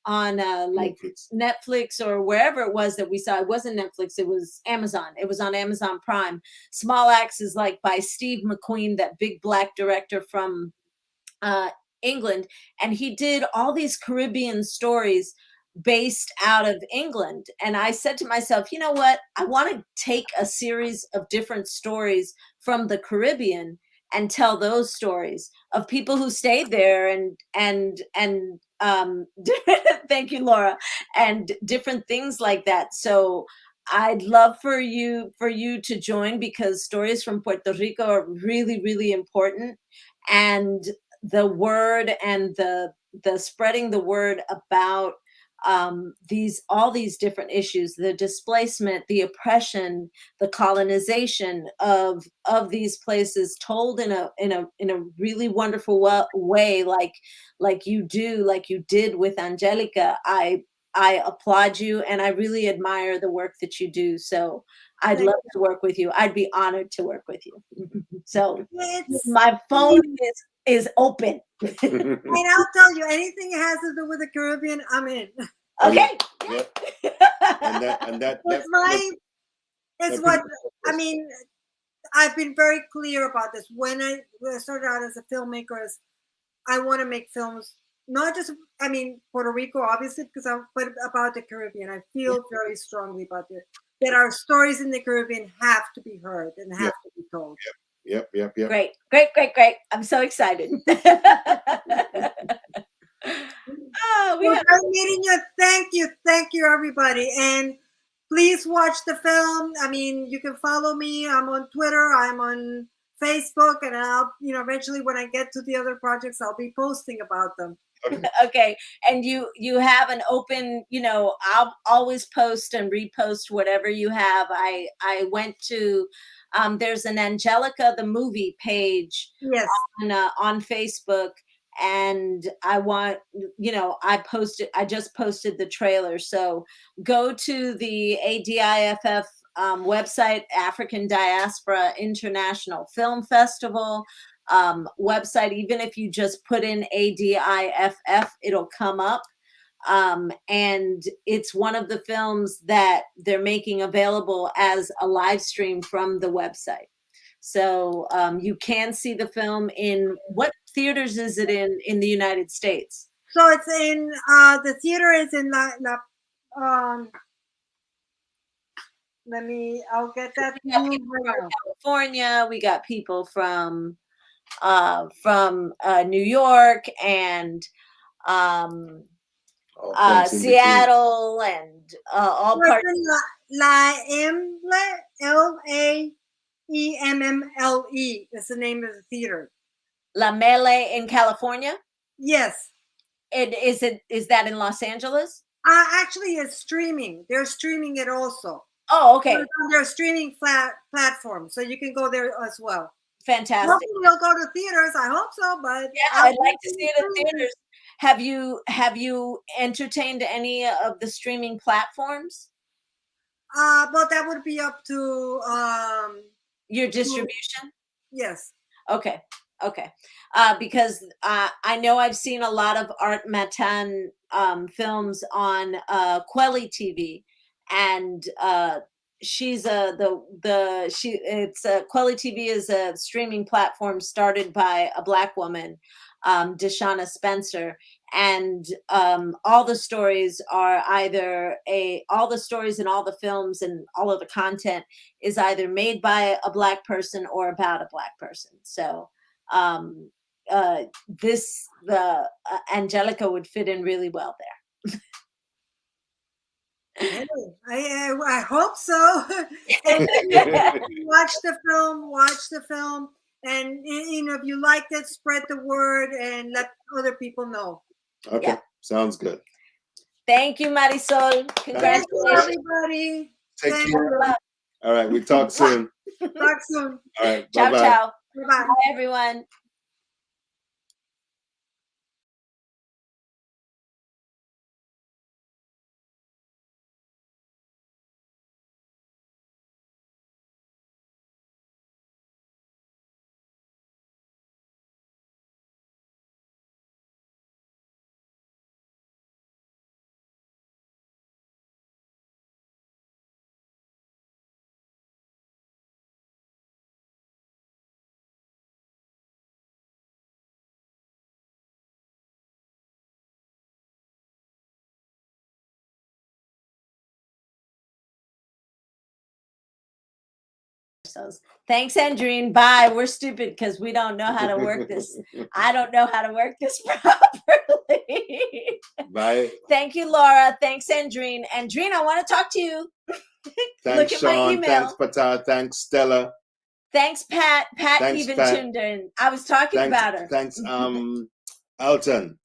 Speaker 4: like Netflix or wherever it was that we saw. It wasn't Netflix, it was Amazon. It was on Amazon Prime. Small Acts is like by Steve McQueen, that big Black director from England, and he did all these Caribbean stories based out of England. And I said to myself, you know what? I want to take a series of different stories from the Caribbean and tell those stories of people who stayed there and thank you, Laura, and different things like that. So I'd love for you to join, because stories from Puerto Rico are really, really important. And the word and the spreading the word about all these different issues, the displacement, the oppression, the colonization of these places, told in a really wonderful way, like you did with Angelica. I applaud you, and I really admire the work that you do. So I'd love to work with you. I'd be honored to work with you. So my phone is open.
Speaker 3: And I'll tell you, anything that has to do with the Caribbean, I'm in.
Speaker 4: Okay.
Speaker 2: Yeah. And that
Speaker 3: it's what I mean. I've been very clear about this. When I started out as a filmmaker, I want to make films, not just, I mean, Puerto Rico, obviously, but about the Caribbean. I feel very strongly about it, that our stories in the Caribbean have to be heard and have to be told.
Speaker 2: Yep.
Speaker 4: Great. I'm so excited.
Speaker 3: We're meeting you. Thank you, everybody. And please watch the film. I mean, you can follow me. I'm on Twitter. I'm on Facebook, and I'll, eventually when I get to the other projects, I'll be posting about them.
Speaker 4: Okay. And you have an open, I'll always post and repost whatever you have. I went to, there's an Angelica, the movie page on Facebook. And I want, I just posted the trailer. So go to the ADIFF website, African Diaspora International Film Festival website. Even if you just put in ADIFF, it'll come up. And it's one of the films that they're making available as a live stream from the website. So you can see the film in, what theaters is it in the United States?
Speaker 3: So it's in, the theater is in I'll get that.
Speaker 4: We got people from California. We got people from New York and Seattle and all parts.
Speaker 3: LAEMMLE is the name of the theater.
Speaker 4: La Mele in California?
Speaker 3: Yes.
Speaker 4: Is that in Los Angeles?
Speaker 3: Actually, it's streaming. They're streaming it also.
Speaker 4: Oh, okay.
Speaker 3: On their streaming platform, so you can go there as well.
Speaker 4: Fantastic.
Speaker 3: Hopefully they'll go to theaters. I hope so, but
Speaker 4: yeah, I'd like to see it in theaters. Have you entertained any of the streaming platforms?
Speaker 3: But that would be up to
Speaker 4: your distribution.
Speaker 3: Yes.
Speaker 4: Okay. Because I know I've seen a lot of Art Matan films on Quelly TV, and she's Quelly TV is a streaming platform started by a Black woman, Deshauna Spencer, and all the stories are all the stories and all the films and all of the content is either made by a Black person or about a Black person. So Angelica would fit in really well there.
Speaker 3: I hope so. And watch the film, and if you liked it, spread the word and let other people know.
Speaker 2: Okay, yeah. Sounds good.
Speaker 4: Thank you, Marisol. Congratulations,
Speaker 3: everybody.
Speaker 2: Take care. All right, we talk soon.
Speaker 3: Talk soon.
Speaker 2: All right,
Speaker 4: ciao,
Speaker 2: bye-bye.
Speaker 4: ciao.
Speaker 3: Bye-bye.
Speaker 4: Bye, everyone. Thanks, Andreen. Bye. We're stupid because we don't know how to work this. I don't know how to work this properly.
Speaker 2: Bye.
Speaker 4: Thank you, Laura. Thanks, Andreen. Andreen, I want to talk to you.
Speaker 2: Thanks,
Speaker 4: Look at
Speaker 2: Sean.
Speaker 4: my email.
Speaker 2: Thanks, Pata. Thanks, Stella.
Speaker 4: Thanks, Pat. Pat
Speaker 2: Thanks,
Speaker 4: even
Speaker 2: Pat.
Speaker 4: tuned in. I was talking about her.
Speaker 2: Thanks, Alton.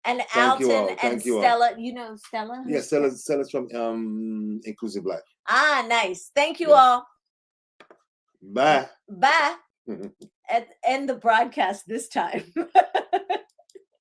Speaker 4: And
Speaker 2: Thank you all.
Speaker 4: Alton and
Speaker 2: Thank you all.
Speaker 4: Stella. You know Stella?
Speaker 2: Yeah, Stella's from Inclusive Life.
Speaker 4: Ah, nice. Thank you
Speaker 2: Yeah.
Speaker 4: all.
Speaker 2: Bye.
Speaker 4: Bye. End the broadcast this time.